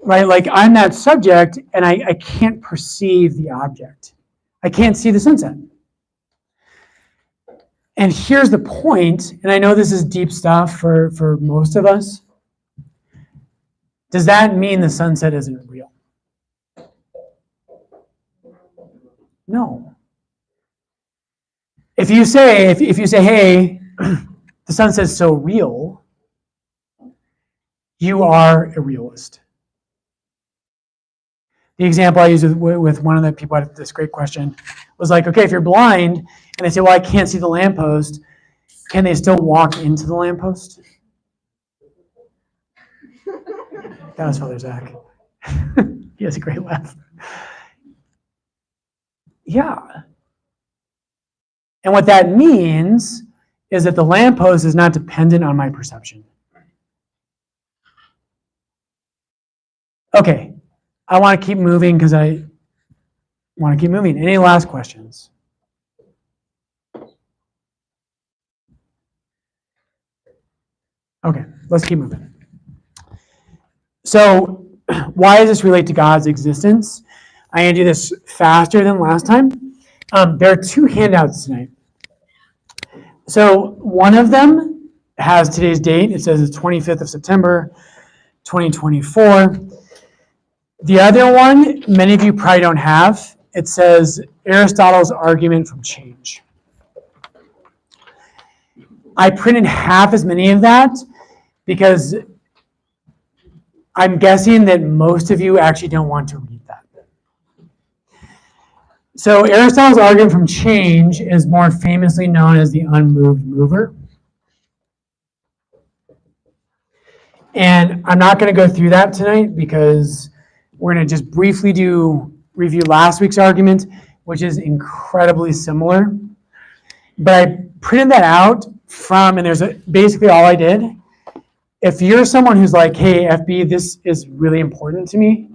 Speaker 3: Right, like I'm that subject, and I can't perceive the object. I can't see the sunset. And here's the point, and I know this is deep stuff for most of us. Does that mean the sunset isn't real? No. If you say, hey, the sunset's so real, you are a realist. The example I used with one of the people at this great question was like, okay, if you're blind and they say, well, I can't see the lamppost, can they still walk into the lamppost? That was Father Zach. He has a great laugh. Yeah. And what that means is that the lamppost is not dependent on my perception. Okay. I want to keep moving because I want to keep moving. Any last questions? Okay, let's keep moving. So, why does this relate to God's existence? I'm going to do this faster than last time. There are two handouts tonight. So, one of them has today's date. It says it's 25th of September, 2024. The other one, many of you probably don't have. It says Aristotle's Argument from Change. I printed half as many of that because I'm guessing that most of you actually don't want to read that. So Aristotle's Argument from Change is more famously known as the unmoved mover. And I'm not going to go through that tonight because we're going to just briefly review last week's argument, which is incredibly similar. But I printed that out and basically all I did. If you're someone who's like, hey, FB, this is really important to me,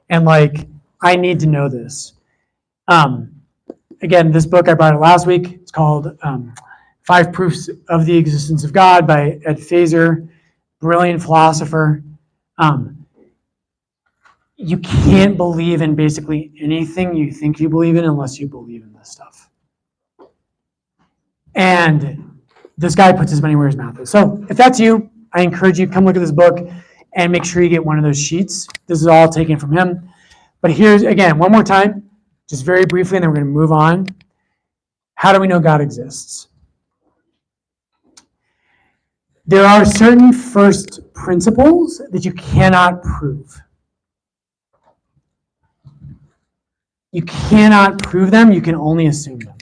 Speaker 3: and like, I need to know this. Again, this book, I brought it last week. It's called 5 Proofs of the Existence of God by Ed Feser, brilliant philosopher. You can't believe in basically anything you think you believe in unless you believe in this stuff. And this guy puts his money where his mouth is. So if that's you, I encourage you, come look at this book and make sure you get one of those sheets. This is all taken from him. But here's, again, one more time, just very briefly, and then we're going to move on. How do we know God exists? There are certain first principles that you cannot prove. You cannot prove them, you can only assume them.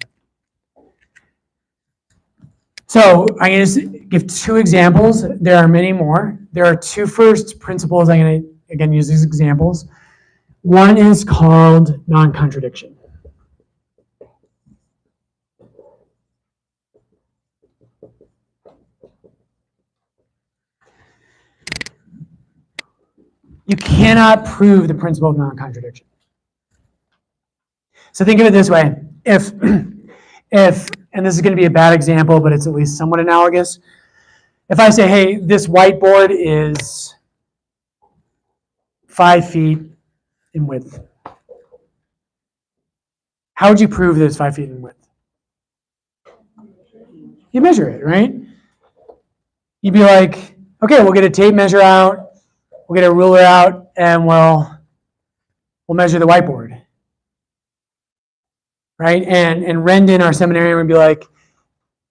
Speaker 3: So I'm going to just give 2 examples. There are many more. There are 2 first principles. I'm going to, again, use these examples. One is called non-contradiction. You cannot prove the principle of non-contradiction. So think of it this way. If, and this is going to be a bad example, but it's at least somewhat analogous. If I say, hey, this whiteboard is 5 feet in width. How would you prove that it's 5 feet in width? You measure it, right? You'd be like, okay, we'll get a tape measure out, we'll get a ruler out, and we'll measure the whiteboard. Right? And Rendon, our seminarian, would be like,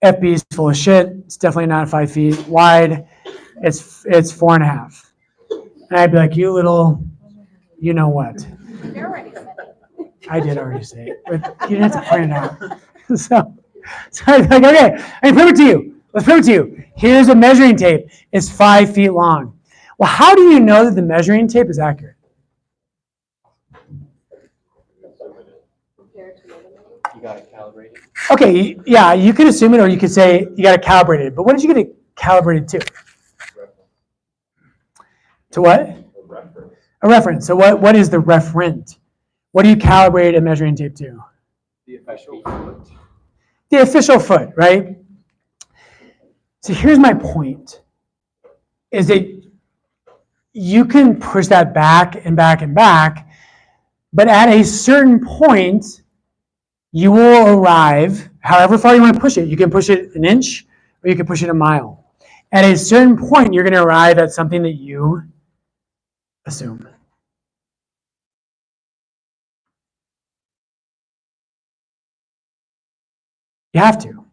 Speaker 3: FB is full of shit. It's definitely not 5 feet wide. It's 4.5. And I'd be like, you little you know what. I did already say it, but you didn't have to point it out. So I was like, okay, I prove it to you. Let's prove it to you. Here's a measuring tape. It's 5 feet long. Well, how do you know that the measuring tape is accurate?
Speaker 4: You got it calibrated.
Speaker 3: Okay, yeah, you could assume it, or you could say you got it calibrated. But what did you get it calibrated to? To what? A reference. So what is the referent? What do you calibrate a measuring tape to?
Speaker 4: The official foot.
Speaker 3: The official foot, right? So here's my point, is that you can push that back and back and back, but at a certain point, you will arrive, however far you want to push it. You can push it an inch, or you can push it a mile. At a certain point, you're going to arrive at something that you assume. You have to.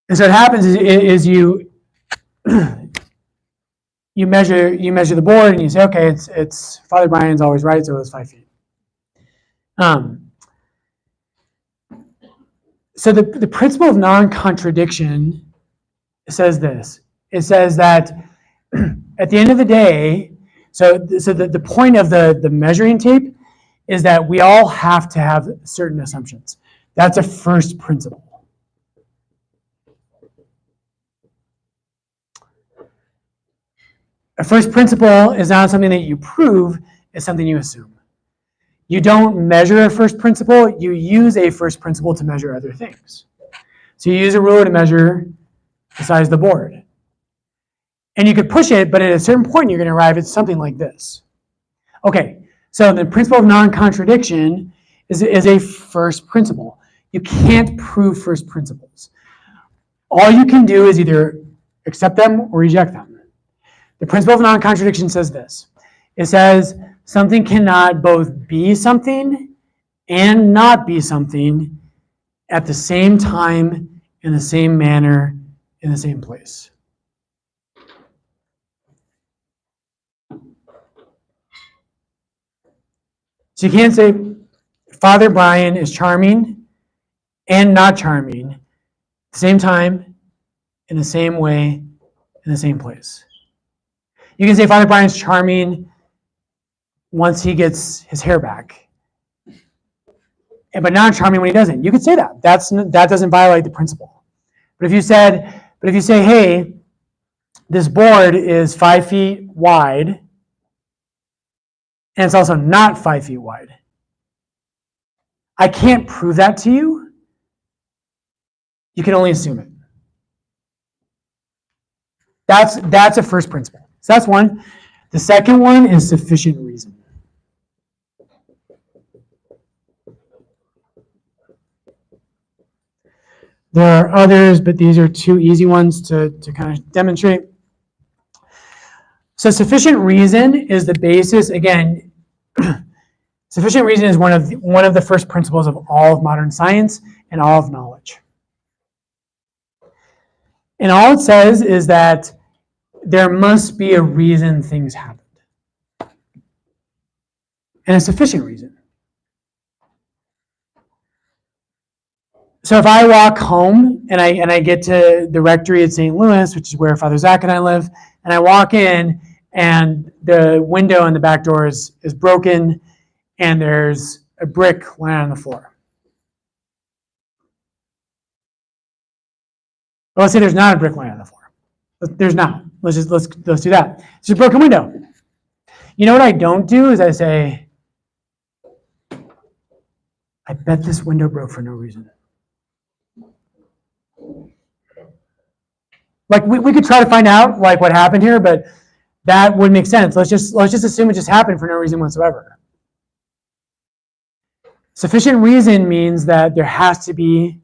Speaker 3: And so what happens is you you measure the board and you say, okay, it's Father Brian's always right, so it's 5 feet. So the principle of non-contradiction says this. It says that at the end of the day, so the point of the measuring tape is that we all have to have certain assumptions. That's a first principle. A first principle is not something that you prove, it's something you assume. You don't measure a first principle, you use a first principle to measure other things. So you use a ruler to measure the size of the board. And you could push it, but at a certain point you're going to arrive at something like this. Okay, so the principle of non-contradiction is a first principle. You can't prove first principles. All you can do is either accept them or reject them. The principle of non-contradiction says this. It says something cannot both be something and not be something at the same time, in the same manner, in the same place. So you can't say Father Brian is charming and not charming at the same time, in the same way, in the same place. You can say Father Brian's charming once he gets his hair back, but not charming when he doesn't. You could say that. That doesn't violate the principle. But if you say, hey, this board is 5 feet wide, and it's also not 5 feet wide, I can't prove that to you. You can only assume it. That's a first principle. So that's one. The second one is sufficient reason. There are others, but these are two easy ones to kind of demonstrate. So sufficient reason is the basis. Again, sufficient reason is one of the first principles of all of modern science and all of knowledge. And all it says is that there must be a reason things happened. And a sufficient reason. So if I walk home and I get to the rectory at St. Louis, which is where Father Zach and I live, and I walk in and the window in the back door is broken and there's a brick lying on the floor. Well, let's say there's not a brick lying on the floor. There's not. Let's do that. It's a broken window. You know what I don't do is I say, I bet this window broke for no reason. Like we could try to find out like what happened here, but that wouldn't make sense. Let's just assume it just happened for no reason whatsoever. Sufficient reason means that there has to be,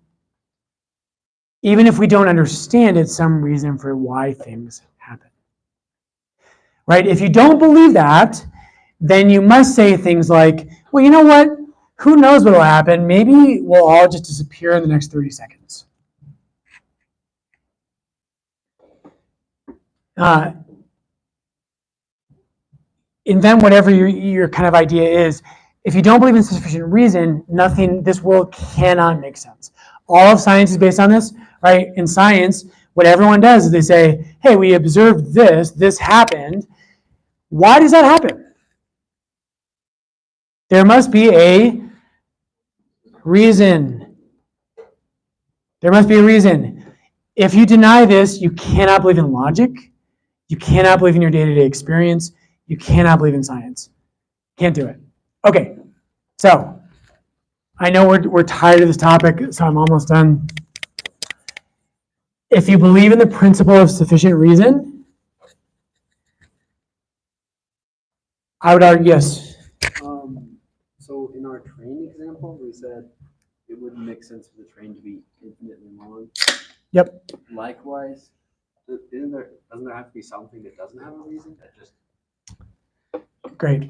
Speaker 3: even if we don't understand it, some reason for why things happen. Right? If you don't believe that, then you must say things like, well, you know what? Who knows what will happen? Maybe we'll all just disappear in the next 30 seconds. invent whatever your kind of idea is. If you don't believe in sufficient reason, this world cannot make sense. All of science is based on this, right? In science, what everyone does is they say, hey, we observed this happened. Why does that happen? There must be a reason. There must be a reason. If you deny this, you cannot believe in logic. You cannot believe in your day-to-day experience. You cannot believe in science. Can't do it. Okay, so I know we're tired of this topic, so I'm almost done. If you believe in the principle of sufficient reason, I would argue yes.
Speaker 7: So in our train example, we said it wouldn't make sense for the train to be infinitely long.
Speaker 3: Yep.
Speaker 7: Likewise, doesn't there have to be something that doesn't have a reason? That just
Speaker 3: Great.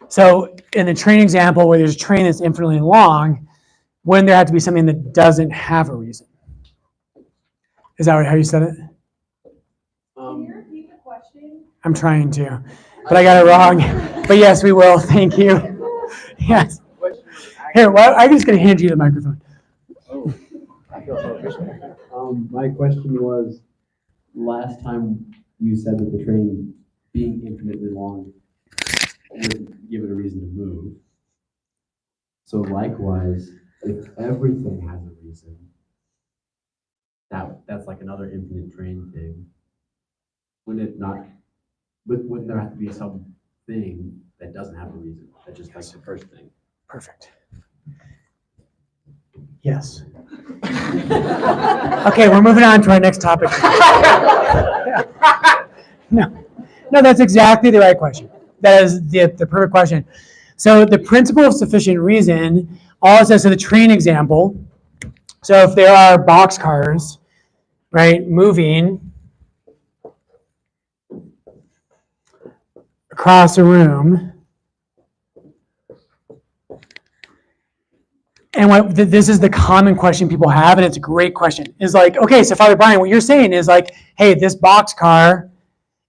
Speaker 3: So in the train example, where there's a train that's infinitely long, wouldn't there have to be something that doesn't have a reason? Is that how you said it?
Speaker 8: Can you repeat the question?
Speaker 3: I'm trying to, but I got it wrong. But yes, we will. Thank you. Yes. Here, well, I'm just going to hand you the microphone.
Speaker 7: My question was, last time you said that the train being infinitely long would give it a reason to move. So likewise, if everything has a reason, that's like another infinite train thing. Wouldn't there have to be something that doesn't have a reason? That's just like the first thing.
Speaker 3: Perfect. Yes. Okay, we're moving on to our next topic. No, that's exactly the right question. That is the perfect question. So the principle of sufficient reason, all it says, so the train example, so if there are boxcars, right, moving across a room, and this is the common question people have, and it's a great question, is like, okay, so Father Brian, what you're saying is like, hey, this boxcar,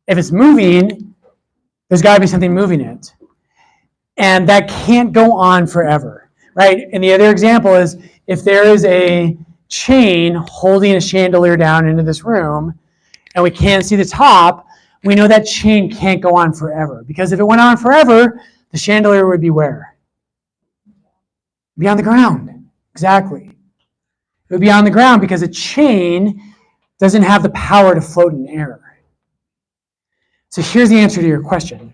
Speaker 3: if it's moving, there's got to be something moving it. And that can't go on forever, right? And the other example is if there is a chain holding a chandelier down into this room, and we can't see the top, we know that chain can't go on forever. Because if it went on forever, the chandelier would be where? Be on the ground. Exactly. It would be on the ground because a chain doesn't have the power to float in air. So here's the answer to your question.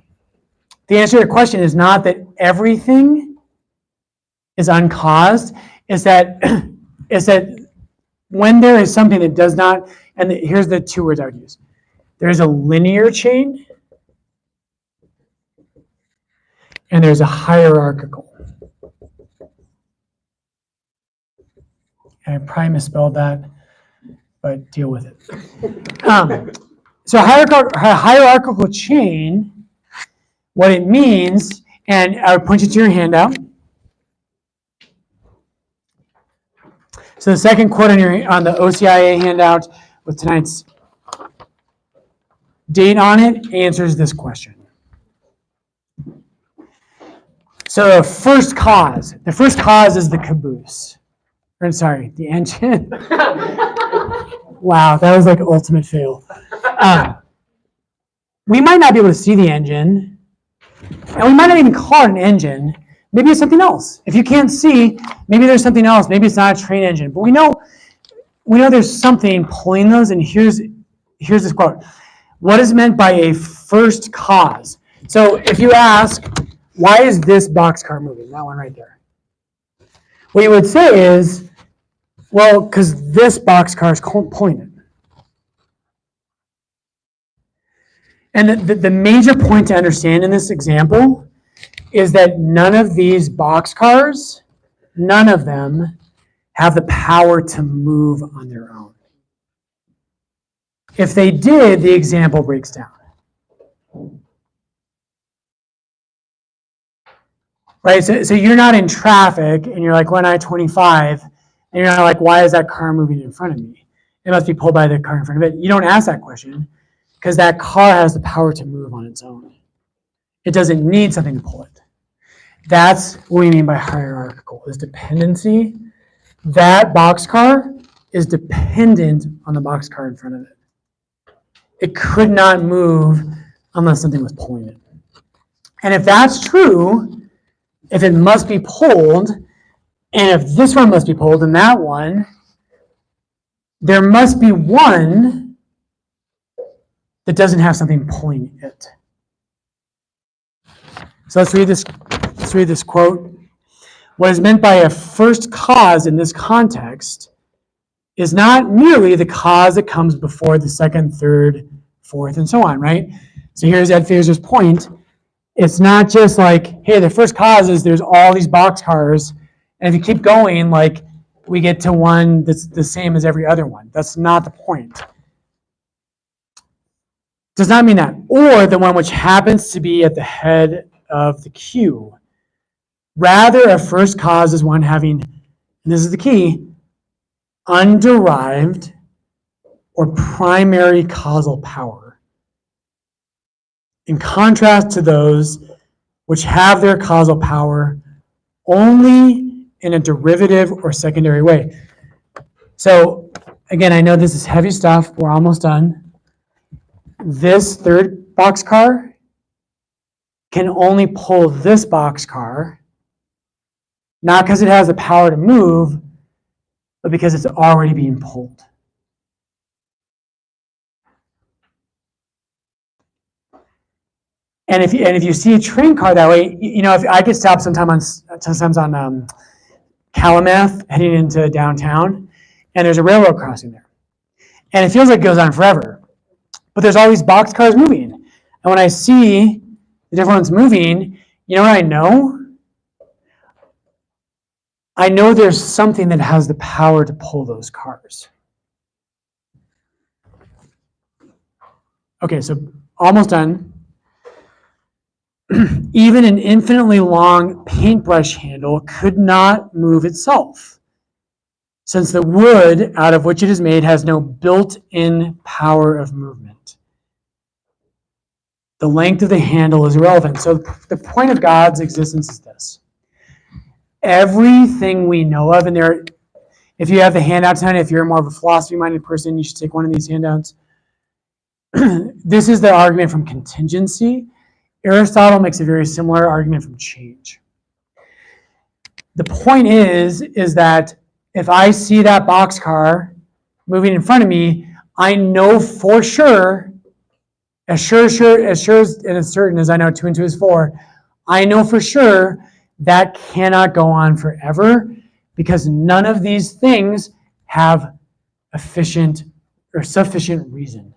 Speaker 3: The answer to your question is not that everything is uncaused, is that when there is something that does not, and here's the two words I would use. There's a linear chain and there's a hierarchical. And I probably misspelled that, but deal with it. So a hierarchical chain, what it means, and I would point you to your handout. So the second quote on the OCIA handout with tonight's date on it answers this question. So the first cause is the caboose. Or sorry, the engine. Wow, that was like ultimate fail. We might not be able to see the engine, and we might not even call it an engine. Maybe it's something else. If you can't see, maybe there's something else. Maybe it's not a train engine. But we know there's something pulling those, and here's this quote. What is meant by a first cause? So if you ask, why is this boxcar moving? That one right there. What you would say is, well, because this boxcar is pulling it. And the major point to understand in this example is that none of these boxcars, none of them have the power to move on their own. If they did, the example breaks down. Right, so you're not in traffic and you're like, we're on I-25, and you're not like, why is that car moving in front of me? It must be pulled by the car in front of it. You don't ask that question because that car has the power to move on its own. It doesn't need something to pull it. That's what we mean by hierarchical, is dependency. That boxcar is dependent on the boxcar in front of it. It could not move unless something was pulling it. And if that's true, if it must be pulled, and if this one must be pulled and that one, there must be one that doesn't have something pulling it. So let's read this quote. What is meant by a first cause in this context is not merely the cause that comes before the second, third, fourth, and so on, right? So here's Ed Feser's point. It's not just like, hey, the first cause is there's all these boxcars, and if you keep going, like, we get to one that's the same as every other one. That's not the point. Does not mean that. Or the one which happens to be at the head of the queue. Rather, a first cause is one having, and this is the key, underived or primary causal power, in contrast to those which have their causal power only in a derivative or secondary way. So again, I know this is heavy stuff. We're almost done. This third boxcar can only pull this boxcar, not because it has the power to move, but because it's already being pulled. And if you see a train car that way, you know, if I get stopped sometimes on Calumet heading into downtown, and there's a railroad crossing there, and it feels like it goes on forever, but there's all these box cars moving, and when I see the different ones moving, you know what I know? I know there's something that has the power to pull those cars. Okay, so almost done. Even an infinitely long paintbrush handle could not move itself, since the wood out of which it is made has no built-in power of movement. The length of the handle is irrelevant. So the point of God's existence is this. Everything we know of, and there, if you have the handout tonight, if you're more of a philosophy-minded person, you should take one of these handouts. This is the argument from contingency. Aristotle makes a very similar argument from change. The point is that if I see that boxcar moving in front of me, I know for sure, as sure and as certain as I know 2 and 2 is 4, I know for sure that cannot go on forever, because none of these things have efficient or sufficient reason.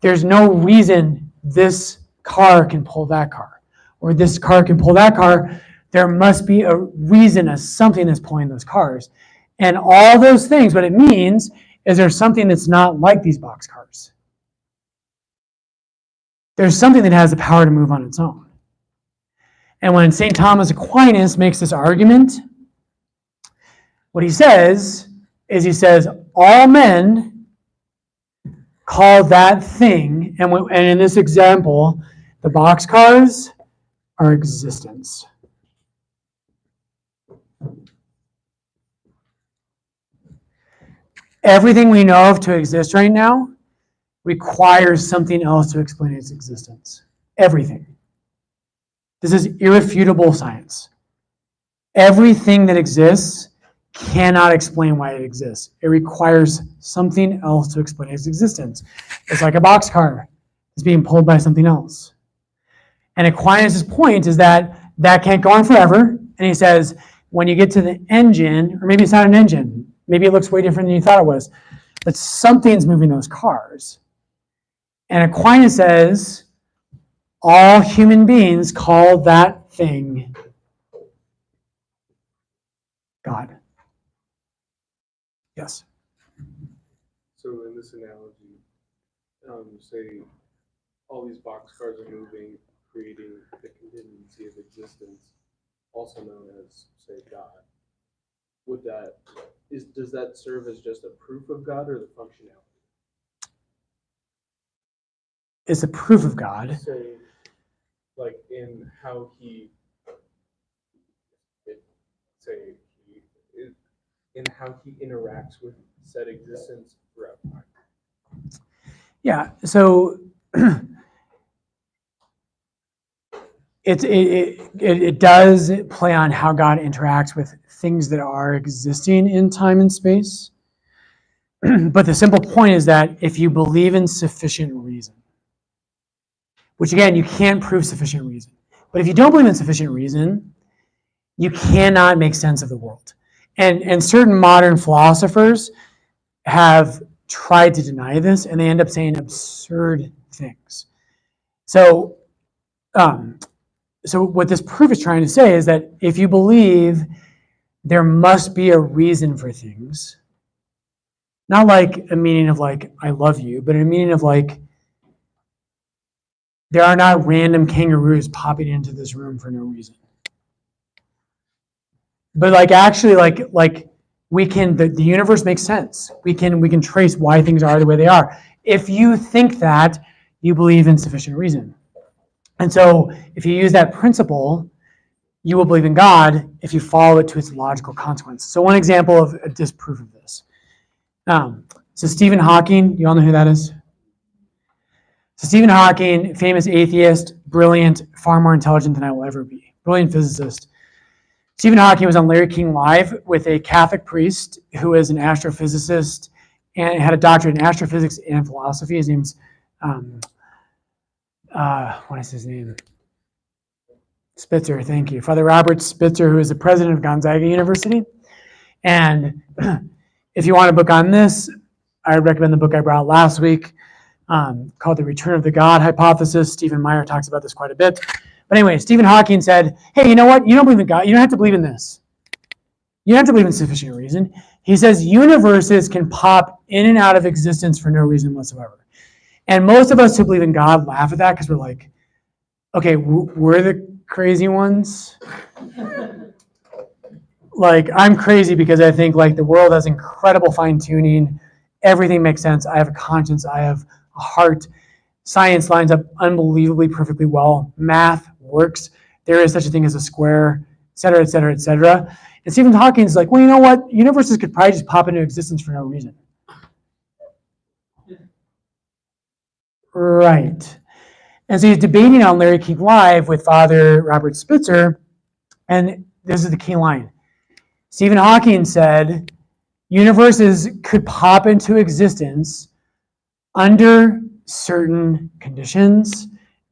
Speaker 3: There's no reason this car can pull that car, or this car can pull that car. There must be a reason, as something that's pulling those cars. And all those things, what it means is there's something that's not like these box cars. There's something that has the power to move on its own. And when St. Thomas Aquinas makes this argument, what he says is, he says, all men call that thing, and in this example, the boxcars are existence. Everything we know of to exist right now requires something else to explain its existence. Everything. This is irrefutable science. Everything that exists cannot explain why it exists. It requires something else to explain its existence. It's like a boxcar that's being pulled by something else. And Aquinas' point is that that can't go on forever. And he says, when you get to the engine, or maybe it's not an engine, maybe it looks way different than you thought it was, but something's moving those cars. And Aquinas says, all human beings call that thing God. Yes?
Speaker 9: So in this analogy, say all these boxcars are moving, creating the contingency of existence, also known as, say, God. Does that serve as just a proof of God or the functionality?
Speaker 3: It's a proof of God.
Speaker 9: Say, like in how he, say, in how he interacts with said existence throughout time.
Speaker 3: Yeah, so it does play on how God interacts with things that are existing in time and space. But the simple point is that if you believe in sufficient reason, which again, you can't prove sufficient reason, but if you don't believe in sufficient reason, you cannot make sense of the world. And certain modern philosophers have tried to deny this, and they end up saying absurd things. So what this proof is trying to say is that if you believe there must be a reason for things, not like a meaning of like, I love you, but a meaning of like, there are not random kangaroos popping into this room for no reason. But like actually like we can, the universe makes sense. We can trace why things are the way they are. If you think that, you believe in sufficient reason. And so if you use that principle, you will believe in God if you follow it to its logical consequence. So one example of a disproof of this. So Stephen Hawking, you all know who that is? So Stephen Hawking, famous atheist, brilliant, far more intelligent than I will ever be. Brilliant physicist. Stephen Hawking was on Larry King Live with a Catholic priest who is an astrophysicist and had a doctorate in astrophysics and philosophy. His name's, what is his name? Spitzer, thank you. Father Robert Spitzer, who is the president of Gonzaga University. And if you want a book on this, I would recommend the book I brought last week called The Return of the God Hypothesis. Stephen Meyer talks about this quite a bit. But anyway, Stephen Hawking said, hey, you know what? You don't believe in God. You don't have to believe in this. You don't have to believe in sufficient reason. He says universes can pop in and out of existence for no reason whatsoever. And most of us who believe in God laugh at that because we're like, okay, we're the crazy ones. Like, I'm crazy because I think like the world has incredible fine tuning. Everything makes sense. I have a conscience. I have a heart. Science lines up unbelievably perfectly well. Math works. There is such a thing as a square, et cetera, et cetera, et cetera. And Stephen Hawking is like, well, you know what? Universes could probably just pop into existence for no reason. Right. And so he's debating on Larry King Live with Father Robert Spitzer. And this is the key line. Stephen Hawking said, universes could pop into existence under certain conditions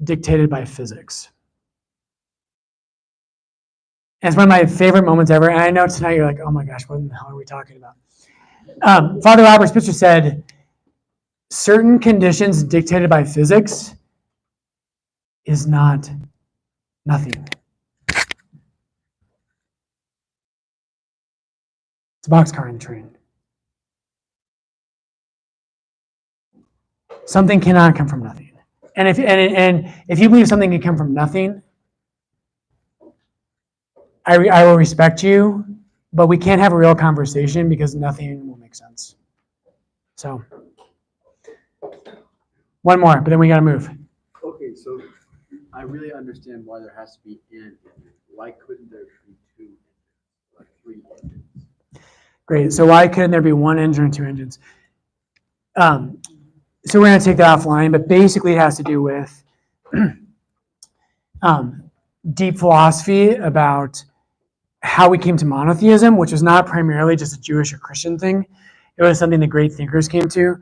Speaker 3: dictated by physics. And it's one of my favorite moments ever. And I know tonight you're like, oh my gosh, what in the hell are we talking about? Father Robert Spitzer said, certain conditions dictated by physics is not nothing. It's a boxcar in the train. Something cannot come from nothing. And if you believe something can come from nothing, I will respect you, but we can't have a real conversation because nothing will make sense. So, one more, but then we got to move.
Speaker 7: Okay, so I really understand why there has to be an engine. Why couldn't there be two engines or three engines?
Speaker 3: Great. So why couldn't there be one engine or two engines? So we're going to take that offline, but basically it has to do with deep philosophy about how we came to monotheism, which was not primarily just a Jewish or Christian thing. It was something the great thinkers came to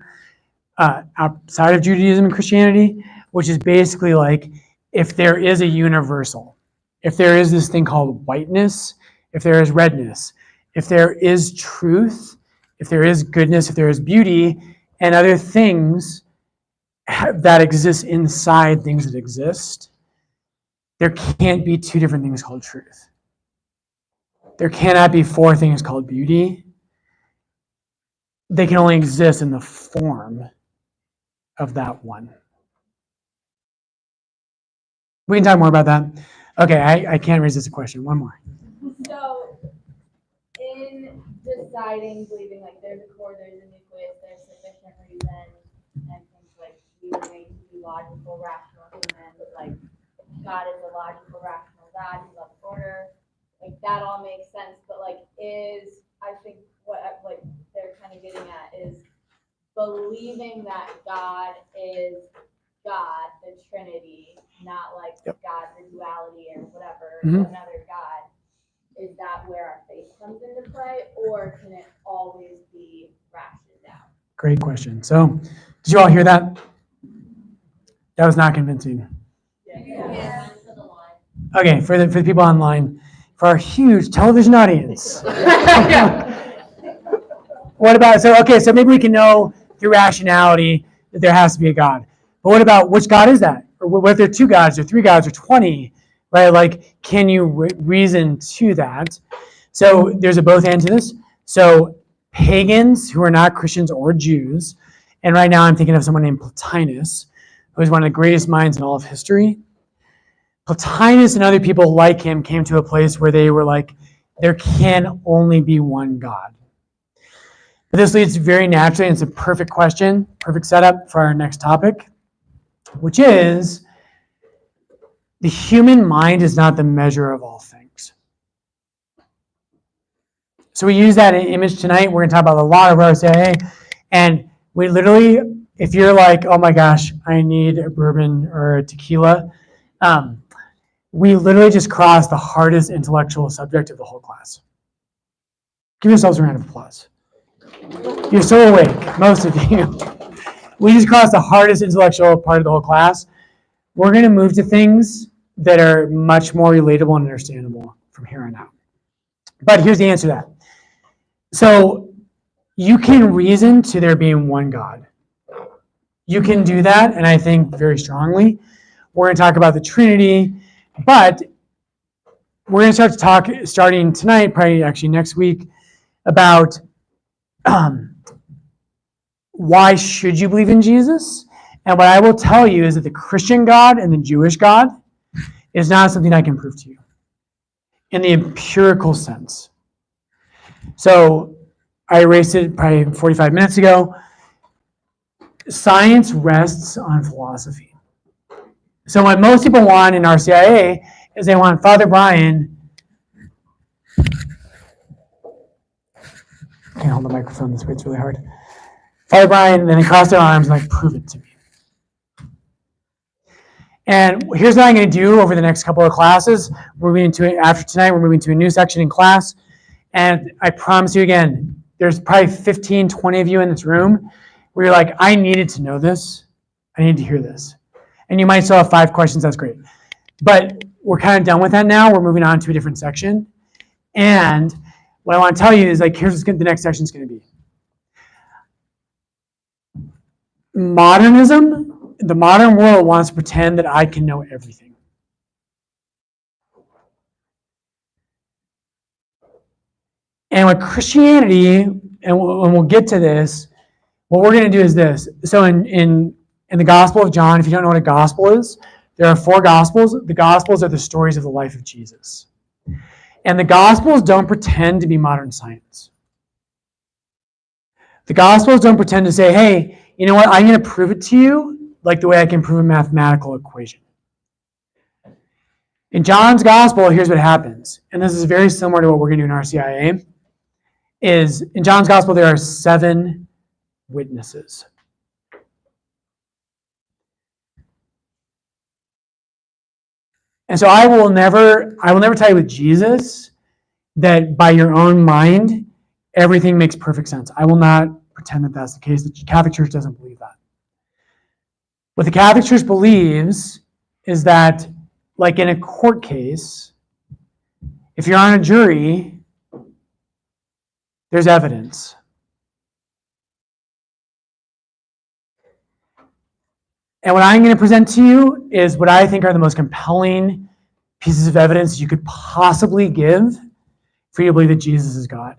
Speaker 3: outside of Judaism and Christianity, which is basically like, if there is a universal, if there is this thing called whiteness, if there is redness, if there is truth, if there is goodness, if there is beauty, and other things that exist inside things that exist, there can't be two different things called truth. There cannot be four things called beauty. They can only exist in the form of that one. We can talk more about that. Okay, I can't resist a question. One more.
Speaker 8: So, in deciding, believing like there's a core, there's a nucleus, there's sufficient reason, and things like we remain to be logical, rational humans, like God is a logical, rational God, He loves order. Like that all makes sense, but like I think what like they're kind of getting at is believing that God is God, the Trinity, not like God, the duality or whatever, another God. Is that where our faith comes into play, or can it always be rationed out?
Speaker 3: Great question. So, did you all hear that? That was not convincing.
Speaker 8: Yeah.
Speaker 3: Okay, for the people online, for our huge television audience. What about, so maybe we can know through rationality that there has to be a God. But what about which God is that? Or what if there are 2 gods or 3 gods or 20, right? Like, can you reason to that? So there's a both and to this. So pagans who are not Christians or Jews, and right now I'm thinking of someone named Plotinus, who is one of the greatest minds in all of history. Plotinus and other people like him came to a place where they were like, there can only be one God. But this leads very naturally, and it's a perfect question, perfect setup for our next topic, which is the human mind is not the measure of all things. So we use that image tonight. We're going to talk about a lot of OCIA, and we literally, if you're like, oh my gosh, I need a bourbon or a tequila, we literally just crossed the hardest intellectual subject of the whole class. Give yourselves a round of applause. You're so awake, most of you. We just crossed the hardest intellectual part of the whole class. We're going to move to things that are much more relatable and understandable from here on out. But here's the answer to that. So you can reason to there being one God. You can do that, and I think very strongly. We're going to talk about the Trinity, but we're going to start to talk starting tonight, probably actually next week, about why should you believe in Jesus? And what I will tell you is that the Christian God and the Jewish God is not something I can prove to you in the empirical sense. So I erased it probably 45 minutes ago. Science rests on philosophy. So what most people want in RCIA is they want Father Brian. I can't hold the microphone this way, it's really hard. Father Brian, and then they cross their arms and like, prove it to me. And here's what I'm going to do over the next couple of classes. We're moving to after tonight, we're moving to a new section in class. And I promise you again, there's probably 15, 20 of you in this room where you're like, I needed to know this. I need to hear this. And you might still have 5 questions, that's great. But we're kind of done with that now. We're moving on to a different section. And what I want to tell you is like, here's what the next section is going to be. Modernism, the modern world wants to pretend that I can know everything. And with Christianity, and we'll get to this, what we're going to do is this. So in the Gospel of John, if you don't know what a gospel is, there are 4 gospels. The gospels are the stories of the life of Jesus. And the gospels don't pretend to be modern science. The gospels don't pretend to say, hey, you know what, I'm going to prove it to you like the way I can prove a mathematical equation. In John's gospel, here's what happens. And this is very similar to what we're going to do in RCIA. Is in John's gospel, there are 7 witnesses. And so I will never tell you with Jesus that by your own mind, everything makes perfect sense. I will not pretend that that's the case. The Catholic Church doesn't believe that. What the Catholic Church believes is that, like in a court case, if you're on a jury, there's evidence. And what I'm going to present to you is what I think are the most compelling pieces of evidence you could possibly give for you to believe that Jesus is God.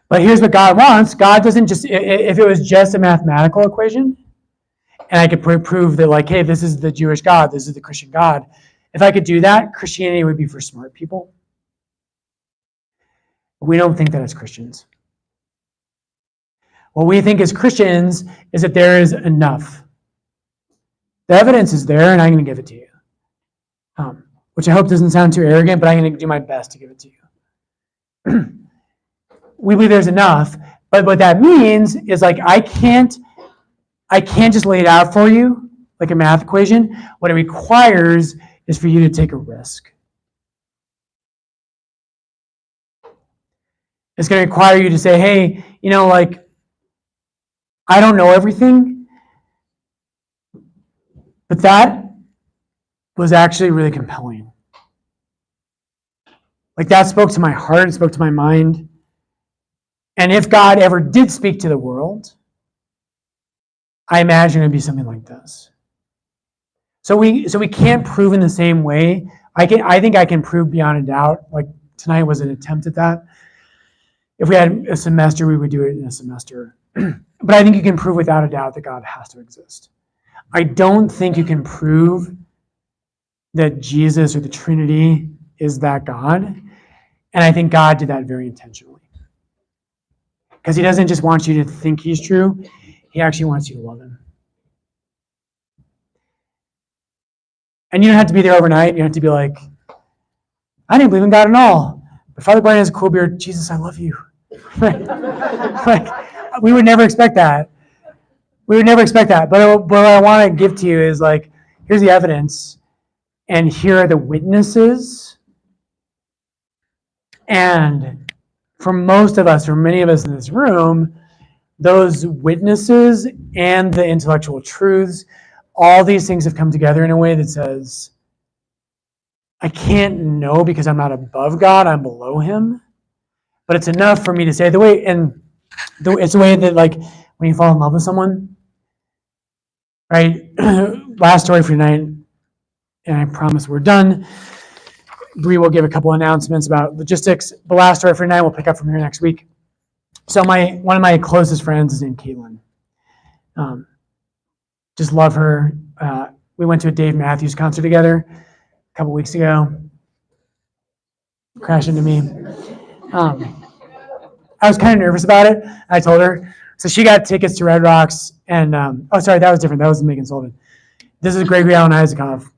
Speaker 3: But here's what God wants. God doesn't just, if it was just a mathematical equation, and I could prove that like, hey, this is the Jewish God, this is the Christian God. If I could do that, Christianity would be for smart people. We don't think that as Christians. What we think as Christians is that there is enough. The evidence is there, and I'm going to give it to you. Which I hope doesn't sound too arrogant, but I'm going to do my best to give it to you. We believe there's enough, but what that means is like I can't just lay it out for you like a math equation. What it requires is for you to take a risk. It's going to require you to say, hey, like, I don't know everything, but that was actually really compelling. Like that spoke to my heart, it spoke to my mind. And if God ever did speak to the world, I imagine it'd be something like this. So we can't prove in the same way. I think I can prove beyond a doubt. Like tonight was an attempt at that. If we had a semester, we would do it in a semester. But I think you can prove without a doubt that God has to exist. I don't think you can prove that Jesus or the Trinity is that God. And I think God did that very intentionally. Because he doesn't just want you to think he's true, he actually wants you to love him. And you don't have to be there overnight. You don't have to be like, I didn't believe in God at all. But Father Brian has a cool beard. Jesus, I love you. Like, we would never expect that. We would never expect that. But what I want to give to you is like, here's the evidence. And here are the witnesses. And for most of us, for many of us in this room, those witnesses and the intellectual truths, all these things have come together in a way that says, I can't know because I'm not above God, I'm below him. But it's enough for me to say it's the way that like when you fall in love with someone, right? Last story for tonight, and I promise we're done. Bree will give a couple announcements about logistics. The last story for tonight, we'll pick up from here next week. So one of my closest friends is named Caitlin. Just love her. We went to a Dave Matthews concert together a couple weeks ago. Crashed into me. I was kind of nervous about it. I told her. So she got tickets to Red Rocks. And, sorry, that was different. That was Megan Sullivan. This is Gregory Alan Isakov.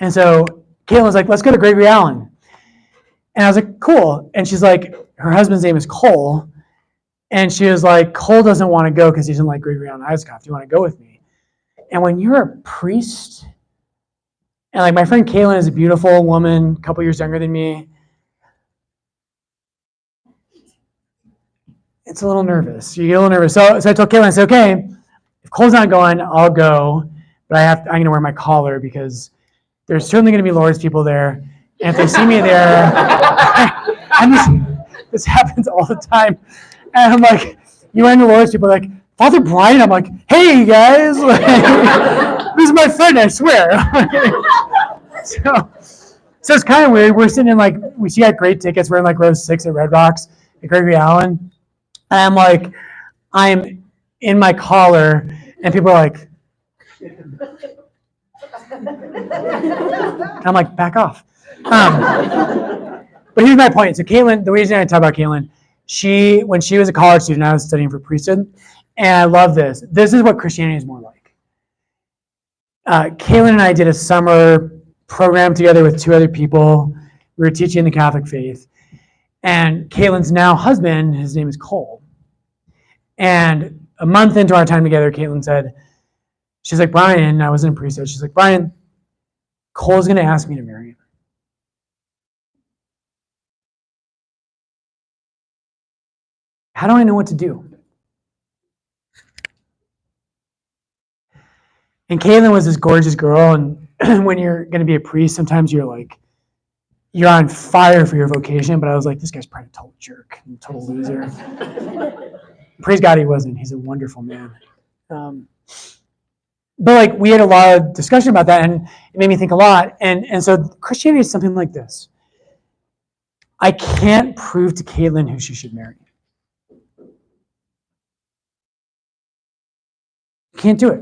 Speaker 3: And so Caitlin was like, let's go to Gregory Alan. And I was like, cool. And she's like, her husband's name is Cole. And she was like, Cole doesn't want to go because he doesn't like Gregory Alan Isakov. Do you want to go with me? And when you're a priest, and like my friend Caitlin is a beautiful woman, a couple years younger than me, it's a little nervous. You get a little nervous. So I told Caitlin, I said, okay, if Cole's not going, I'll go. But I'm going to wear my collar because there's certainly going to be Lord's people there. And if they see me there, and this happens all the time. And I'm like, you run into Lord's people like, Father Brian? I'm like, hey guys, this is my friend, I swear. So it's kind of weird. We're sitting in she had great tickets. We're in row 6 at Red Rocks at Gregory Allen. And I'm like, I'm in my collar, and people are like, I'm like, back off. But here's my point. So Caitlin, the reason I talk about Caitlin, when she was a college student, I was studying for priesthood, and I love this. This is what Christianity is more like. Caitlin and I did a summer program together with 2 other people. We were teaching the Catholic faith. And Caitlin's now husband, his name is Cole. And a month into our time together, Caitlin said, she's like, Brian, I was in a priesthood. She's like, Brian, Cole's going to ask me to marry him. How do I know what to do? And Caitlin was this gorgeous girl, and when you're going to be a priest, sometimes you're on fire for your vocation, but I was like, this guy's probably a total jerk, a total loser. Praise God he wasn't. He's a wonderful man. But we had a lot of discussion about that, and it made me think a lot. And so Christianity is something like this. I can't prove to Caitlin who she should marry. Can't do it.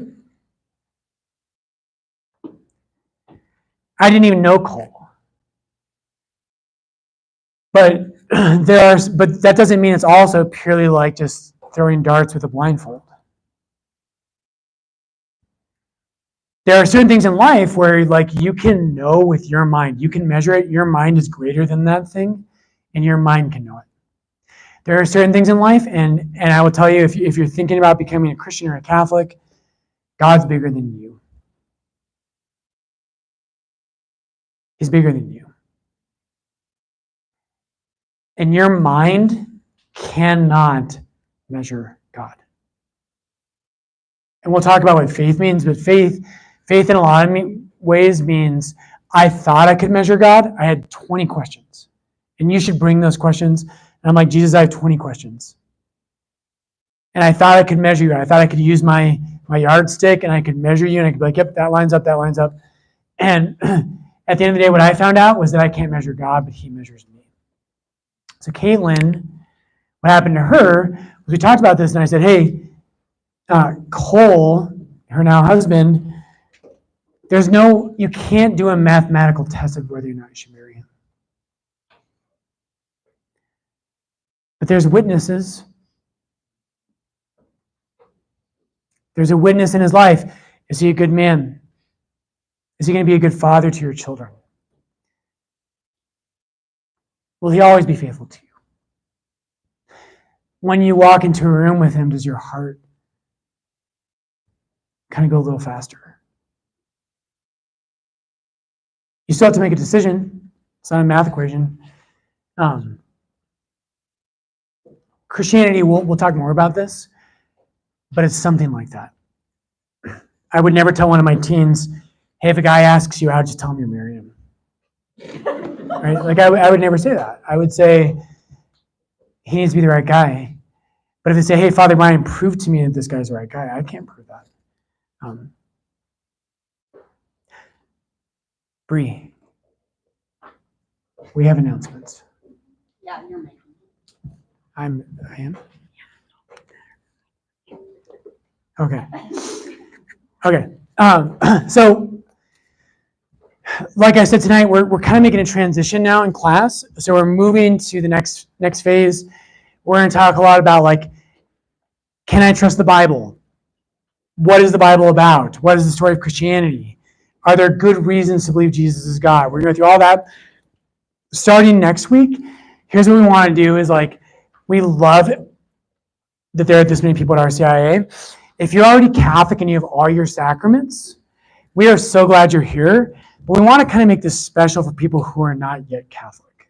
Speaker 3: I didn't even know Cole. But that doesn't mean it's also purely like just throwing darts with a blindfold. there are certain things in life where like you can know with your mind, you can measure it, your mind is greater than that thing, and your mind can know it. There are certain things in life, and I will tell you, if you're thinking about becoming a Christian or a Catholic, God's bigger than you. He's bigger than you. And your mind cannot measure God. And we'll talk about what faith means, but faith in a lot of ways means I thought I could measure God. I had 20 questions. And you should bring those questions. And I'm like, Jesus, I have 20 questions. And I thought I could measure you. I thought I could use my yardstick and I could measure you and I could be like, yep, that lines up, that lines up. And at the end of the day, what I found out was that I can't measure God, but he measures me. So Caitlin, what happened to her was we talked about this and I said, hey, Cole, her now husband, you can't do a mathematical test of whether or not you should marry him. But there's witnesses. There's a witness in his life. Is he a good man? Is he going to be a good father to your children? Will he always be faithful to you? When you walk into a room with him, does your heart kind of go a little faster? You still have to make a decision. It's not a math equation. Christianity, we'll talk more about this, but it's something like that. I would never tell one of my teens, hey, if a guy asks you out, just tell him you're marrying him. Right? Like I would never say that. I would say he needs to be the right guy. But if they say, hey, Father Brian, prove to me that this guy's the right guy, I can't prove that. Bree, we have announcements.
Speaker 1: Yeah, you're making.
Speaker 3: I am? Okay. So, like I said tonight, we're kind of making a transition now in class. So we're moving to the next phase. We're going to talk a lot about like, can I trust the Bible? What is the Bible about? What is the story of Christianity? Are there good reasons to believe Jesus is God? We're going to go through all that. Starting next week, here's what we want to do is like, we love that there are this many people at RCIA. If you're already Catholic and you have all your sacraments, we are so glad you're here. But we want to kind of make this special for people who are not yet Catholic.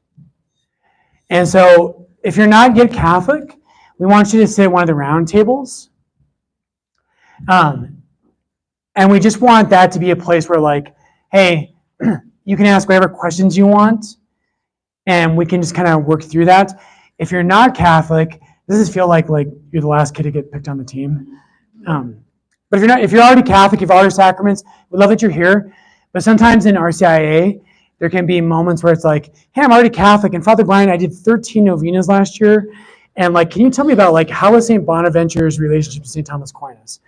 Speaker 3: And so if you're not yet Catholic, we want you to sit at one of the round tables. And we just want that to be a place where like, hey, you can ask whatever questions you want, and we can just kind of work through that. If you're not Catholic, this does feel like you're the last kid to get picked on the team. But if you're already Catholic, you've all your sacraments, we love that you're here. But sometimes in RCIA, there can be moments where it's like, hey, I'm already Catholic, and Father Brian, I did 13 novenas last year, and like, can you tell me about like how was St. Bonaventure's relationship to St. Thomas Aquinas?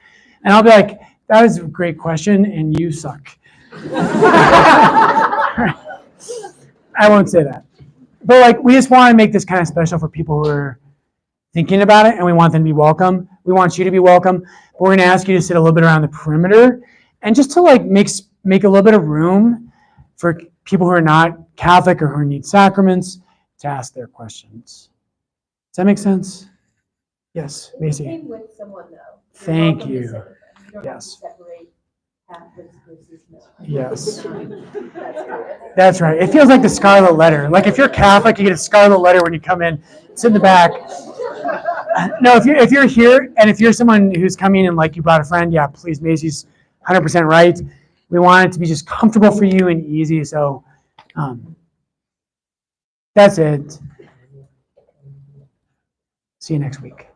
Speaker 3: And I'll be like, that is a great question, and you suck. I won't say that. But like, we just want to make this kind of special for people who are thinking about it, and we want them to be welcome. We want you to be welcome. But we're going to ask you to sit a little bit around the perimeter, and just to like make a little bit of room for people who are not Catholic or who need sacraments to ask their questions. Does that make sense? Yes, Macy.
Speaker 8: Came with someone though.
Speaker 3: Thank
Speaker 8: You're welcome to
Speaker 3: you.
Speaker 8: sit with them. You don't have to
Speaker 3: Yes.
Speaker 8: separate Catholics versus no.
Speaker 3: Yes.
Speaker 8: That's good.
Speaker 3: That's right. It feels like the Scarlet Letter. Like if you're Catholic, you get a Scarlet Letter when you come in. It's in the back. No, if you're here and if you're someone who's coming and like you brought a friend, yeah, please, Macy's 100% right. We want it to be just comfortable for you and easy. So that's it. See you next week.